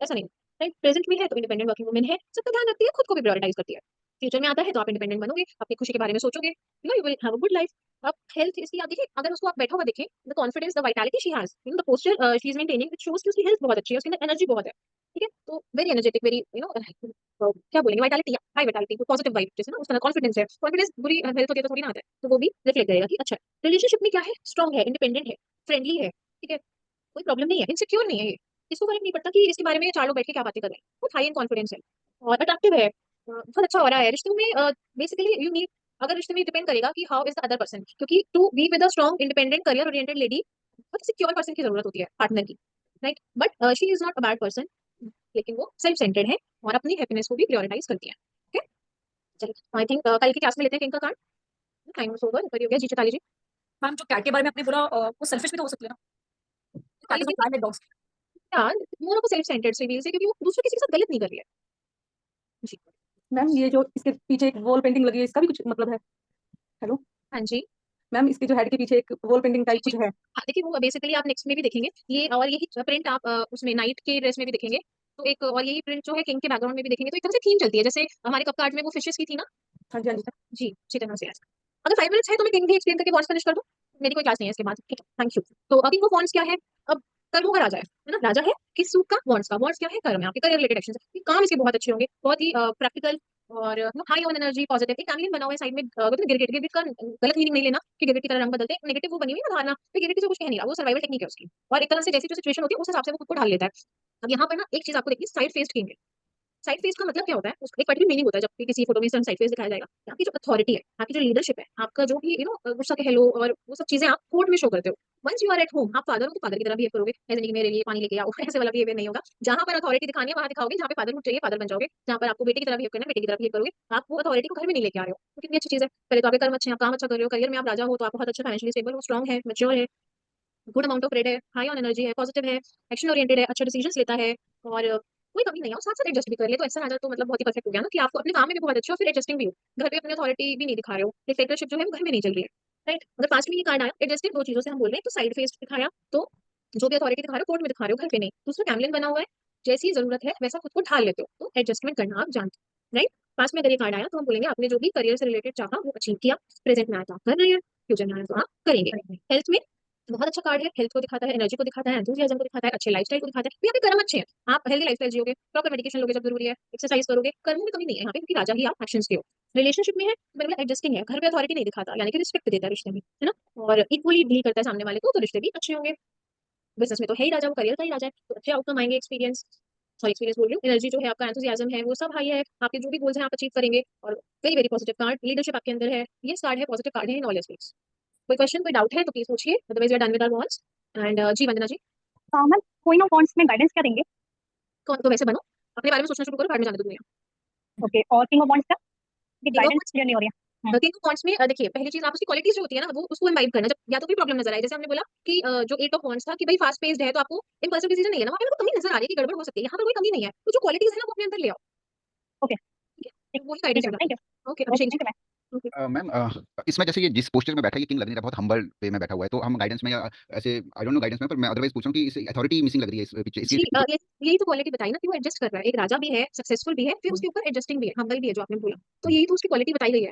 ऐसा नहीं। राइट, प्रेजेंट में है तो इंडिपेंडेंट वर्किंग वुमेन है, सबका ध्यान रखती है, खुद को भी प्रायोरिटाइज करती है। फ्यूचर में आता है तो आप इंडिपेंडेंट बनोगे, अपनी खुशी के बारे में सोचोगे, you will have a good life. अब हेल्थ इसकी आप देखिए, अगर उसको आप बैठा हुआ देखें, the confidence, the vitality she has, the posture she is maintaining, it shows कि उसकी हेल्थ बहुत अच्छी है, उसके अंदर एनर्जी बहुत है, ठीक है। तो वेरी एनर्जेटिक, वेरी क्या बोलेंगे, vitality, high vitality, positive vibe, जैसे ना उस तरह कॉन्फिडेंस है। कॉन्फिडेंस बुरी हेल्थ होती है तो थोड़ी ना आता है, तो वो भी रिफ्लेक्ट करेगा कि अच्छा रिलेशनशिप में क्या है, स्ट्रॉन्ग है, इंडिपेंडेंट है, फ्रेंडली है, ठीक है, कोई प्रॉब्लम नहीं है, इनसिक्योर नहीं है ये। इसको फर्क नहीं पड़ता कि इसके बारे में 4 लोग बैठ के क्या बातें कर रहे हैं, बहुत हाई इन कॉन्फिडेंस है और अट्रैक्टिव है, बहुत अच्छा हो रहा है रिश्तों में। बेसिकली यू नीड, अगर रिश्ते में डिपेंड करेगा कि how is the other person, क्योंकि to be with a strong independent career oriented lady, बहुत सिक्योर पर्सन की जरूरत होती है पार्टनर की, right. But she is not a bad person, लेकिन वो सेल्फ सेंटर्ड है और अपनी हैप्पीनेस को भी प्रायोरिटाइज करती है। ओके, चलिए आई थिंक कल की क्लास में लेते हैं किंग का कार्ड। टाइम ओवर, ऊपर हो गया जी, चैताली जी। मैम जो कैट के बारे में आपने बोला वो सेल्फिश भी तो हो सकती है ना, कैट इज नॉट डॉग्स। यार मोर ऑफ सेल्फ सेंटर्ड से क्योंकि वो दूसरे किसी के साथ गलत नहीं कर रही है जी। मैम ये जो इसके पीछे एक वॉल पेंटिंग लगी है, इसका भी कुछ मतलब है? हेलो हाँ जी मैम, इसके जो हेड के पीछे एक वॉल पेंटिंग टाइप जी। कुछ है? हाँ, देखिए वो बेसिकली आप नेक्स्ट में भी देखेंगे ये, और यही प्रिंट आप उसमें नाइट के ड्रेस में भी देखेंगे। तो एक और यही प्रिंट जो है किंग के बैकग्राउंड में भी देखेंगे, तो एक तरह से थीम चलती है, जैसे हमारे कप कार्ड में वो फिशेस की थी ना। हाँ जी, हाँ जी। जी इसी तरह से ऐसा। अगर 5 मिनट्स है तो मैं किंग भी एक्सप्लेन करके वॉन्स फिनिश कर दूं, मेरी कोई क्लास नहीं है इसके बाद, ठीक है, थैंक यू। तो किंग ऑफ वॉन्स क्या है? अब कर्मों का राजा है ना, राजा है किस सूट का? वॉन्स का। वॉन्स क्या है? कर्म है, आपके करियर रिलेटेड एक्शन है, काम इसके बहुत अच्छे होंगे, बहुत ही प्रैक्टिकल और हाई ऑन एनर्जी, पॉजिटिव। एक कैमलियन बना हुआ है साइड में, गिरगिट, गिरगिट का गलत मीनिंग नहीं लेना कि गिरगिट की तरह रंग बदलते हैं, नेगेटिव वो बनी हुई है ना धारणा, तो गिरगिट से कुछ कह नहीं रहा, वो सर्वाइवल टेक्निक है उसकी, और एक तरह से जैसी जो सिचुएशन होती है उस हिसाब से वो खुद को ढाल लेता है। अब यहाँ पर ना एक चीज आपको देखिए, साइड फेस्ड किंग है। साइड फेस का मतलब क्या होता है? उसका एक पर्टिकुलर मीनिंग होता है, जब भी किसी फोटो में साइड फेस दिखाया जाएगा, आपकी जो अथॉरिटी है, आपकी जो लीडरशिप है, आपका जो भी गुस्सा कह लो और वो सब चीजें आप कोर्ट में शो करते हो। Once you are at home, आप फादर हो तो फादर की तरह बिहेव करोगे, ऐसे नहीं कि मेरे लिए पानी लेके आओ ऐसे वाला बिहेवियर नहीं होगा। जहां पर अथॉरिटी दिखानी है वहां दिखाओगे, जहां पे फादर चाहिए फादर बन जाओगे, जहां पर आपको बेटे की तरह बिहेव करना है बेटे की तरह बिहेव करोगे। आप वो अथॉरिटी को घर में नहीं लेके आ रहे हो, तो कितनी अच्छी चीज है। पहले तो आपके कर्म अच्छे हैं, आप काम अच्छा कर रहे हो, करियर में आप राजा हो, तो आप बहुत अच्छा फाइनेंशियली स्टेबल हो, स्ट्रॉन्ग है, मैच्योर है, गुड अमाउंट ऑफ रेड है, हाई ऑन एनर्जी है, पॉजिटिव है, एक्शन ओरिएंटेड है, अच्छा डिसीजंस लेता है, और कोई कमी नहीं है, और साथ साथ एडजस्ट भी कर ले, तो ऐसा राजा तो मतलब बहुत ही परफेक्ट हो गया ना, कि आपको अपने काम में भी बहुत अच्छे हो, फिर एडजस्टिंग भी हो, घर पे अपनी अथॉरिटी भी नहीं दिखा रहे हो, डिक्टेटरशिप जो है वो घर में नहीं चल रही है, राइट। अगर पास्ट में ये कार्ड आया एडजस्टिंग, दो चीजों से हम बोल रहे हैं, तो साइड फेस दिखाया, तो जो भी अथॉरिटी दिखा रहे हो कोर्ट में दिखा रहे हो, घर पे नहीं। दूसरा कैमलियन बना हुआ है, जैसी जरूरत है वैसा खुद को ढाल लेते हो, तो एडजस्टमेंट करना आप जानते हो, राइट। पास्ट में अगर ये कार्ड आया तो हम बोलेंगे आपने जो भी करियर से रिलेटेड चाहा वो अचीव किया, प्रेजेंट में आया तो आप कर रहे हैं, फ्यूचर में आया तो आप करेंगे। हेल्थ में बहुत अच्छा कार्ड है, हेल्थ को दिखाता है, एनर्जी को दिखाता है, एंथुसियाज्म को दिखाता है, अच्छे लाइफस्टाइल को दिखाता है, तो यहाँ पे कर्म अच्छे हैं, आप हेल्दी लाइफस्टाइल जियोगे, प्रॉपर मेडिकेशन लोगे जब जरूरी है, एक्सरसाइज करोगे, कर्मों में कमी नहीं है यहाँ पे, क्योंकि राजा ही आप एक्शंस के हो। रिलेशनशिप में है मतलब एडजस्टिंग है, घर पे अथॉरिटी नहीं दिखाता, यानी कि रिस्पेक्ट देता है रिश्ते में, है ना, और इक्वली डील करता है सामने वाले को, तो रिश्ते भी अच्छे होंगे। बिजनेस में तो है ही राजा, वो करियर का ही राजा है, तो अच्छे आउटकम आएंगे, एक्सपीरियंस बोल रही हूँ, एनर्जी जो है आपका, एंथुसियाज्म है, वो सब हाई है, आपके जो भी गोल्स हैं आप अचीव करेंगे, और very very positive card, leadership आपके अंदर है, ये कार्ड है, पॉजिटिव कार्ड है इन ऑल एस्पेक्ट्स। कोई क्वेश्चन, कोई डाउट है तो प्लीज पूछिए, otherwise we are done with our wands. And जी Vandana ji, ma'am queen of wands में गाइडेंस क्या देंगे? कौन तो वैसे बनो, अपने बारे में सोचना शुरू करो, बाद में जाने दो दुनिया। ओके, और किंग ऑफ वॉन्ड्स का किंग ऑफ गाइडेंस क्लियर नहीं हो रही है। किंग ऑफ वॉन्ड्स में देखिए पहली चीज आप उसकी क्वालिटीज जो होती है ना, वो उसको इम्बाइब करना, जब या तो कोई प्रॉब्लम नजर आए, जैसे हमने बोला कि जो 8 ऑफ वॉन्ड्स था कि भाई फास्ट पेस्ड है, तो आपको इम्पल्सिव डिसीजन नहीं है ना, वहाँ पे आपको कमी नजर आ रही है कि गड़बड़ हो सकती है, यहाँ पर कोई कमी नहीं है, तो जो क्वालिटीज है ना वो अपने अंदर ले आओ, ओके, ठीक है, वही गाइडेंस होगा। Thank you. Okay okay, Abhishek ji, thank you ma'am. Okay. Ma'am इसमें जैसे ये जिस पोस्टर में बैठा है ये किंग लग नहीं रहा, बहुत हम्बल पे में बैठा हुआ है, तो हम गाइडेंस में या ऐसे आई डोंट नो गाइडेंस में, पर मैं अदरवाइज पूछ रहा हूँ कि इस अथॉरिटी मिसिंग लग रही है इस पीछे, जी इसकी ये यही तो क्वालिटी बताई ना कि वो एडजस्ट कर रहा है, एक राजा भी है, सक्सेसफुल भी है, फिर उसके ऊपर एडजस्टिंग भी है, हम्बल भी है, जो आपने बोला, तो यही तो उसकी क्वालिटी बताई गई है,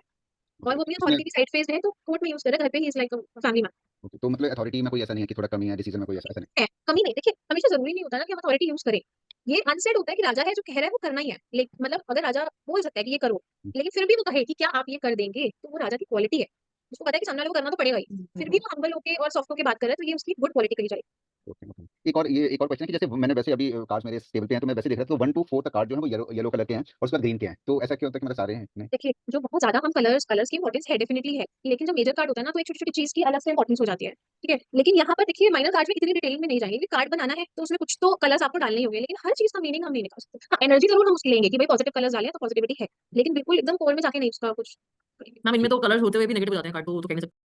और वो अपनी इसमें अथॉरिटी की साइड फेस्ड है, तो कोर्ट में यूज कर रहा है, घर पे he is like family man तो मतलब अथॉरिटी में कोई ऐसा नहीं है कि थोड़ा कमी है, डिसीजन में कोई ऐसा नहीं है, कमी नहीं। देखिए हमेशा जरूरी नहीं होता ना कि हम अथॉरिटी यूज करें, ये अनसेड होता है कि राजा है जो कह रहा है वो करना ही है, लेकिन मतलब अगर राजा बोल सकता है कि ये करो, लेकिन फिर भी वो कहे कि क्या आप ये कर देंगे, तो वो राजा की क्वालिटी है, उसको पता है कि सामने वाले को करना तो पड़ेगा ही, फिर भी वो हम्बल होके और सॉफ्ट होके बात कर रहा है, तो ये उसकी गुड क्वालिटी कही जाएगी। Okay okay. एक और क्वेश्चन है कि जैसे मैंने वैसे अभी कार्ड्स मेरे टेबल पे हैं, तो मैं वैसे देख रहा था तो 1 to 4 तक कार्ड जो है वो येलो कलर के हैं और उसके बाद ग्रीन के हैं, तो ऐसा क्यों होता है कि मतलब सारे हैं इतने? देखिए जो बहुत ज्यादा हम कलर्स की इंपॉर्टेंस है डेफिनेटली है, लेकिन जब मेजर कार्ड होता है ना तो एक छोटी छोटी चीज की अलग से इंपॉर्टेंस हो जाती है, ठीक है। लेकिन यहाँ पर देखिए माइनर कार्ड में इतनी डिटेलिंग में नहीं जाएंगे, क्योंकि कार्ड बनाना है तो उसमें कुछ तो कलर्स आपको डालने ही होंगे, लेकिन हर चीज का मीनिंग हम नहीं निकाल सकते। हाँ एनर्जी जरूर हम उसकी लेंगे कि भाई पॉजिटिव कलर्स डालें तो पॉजिटिविटी है, लेकिन बिल्कुल एकदम कोर में जाके नहीं उसका कुछ। मैम इनमें तो कलर्स होते हुए भी नेगेटिव हो जाते हैं कार्ड, तो कह नहीं सकते।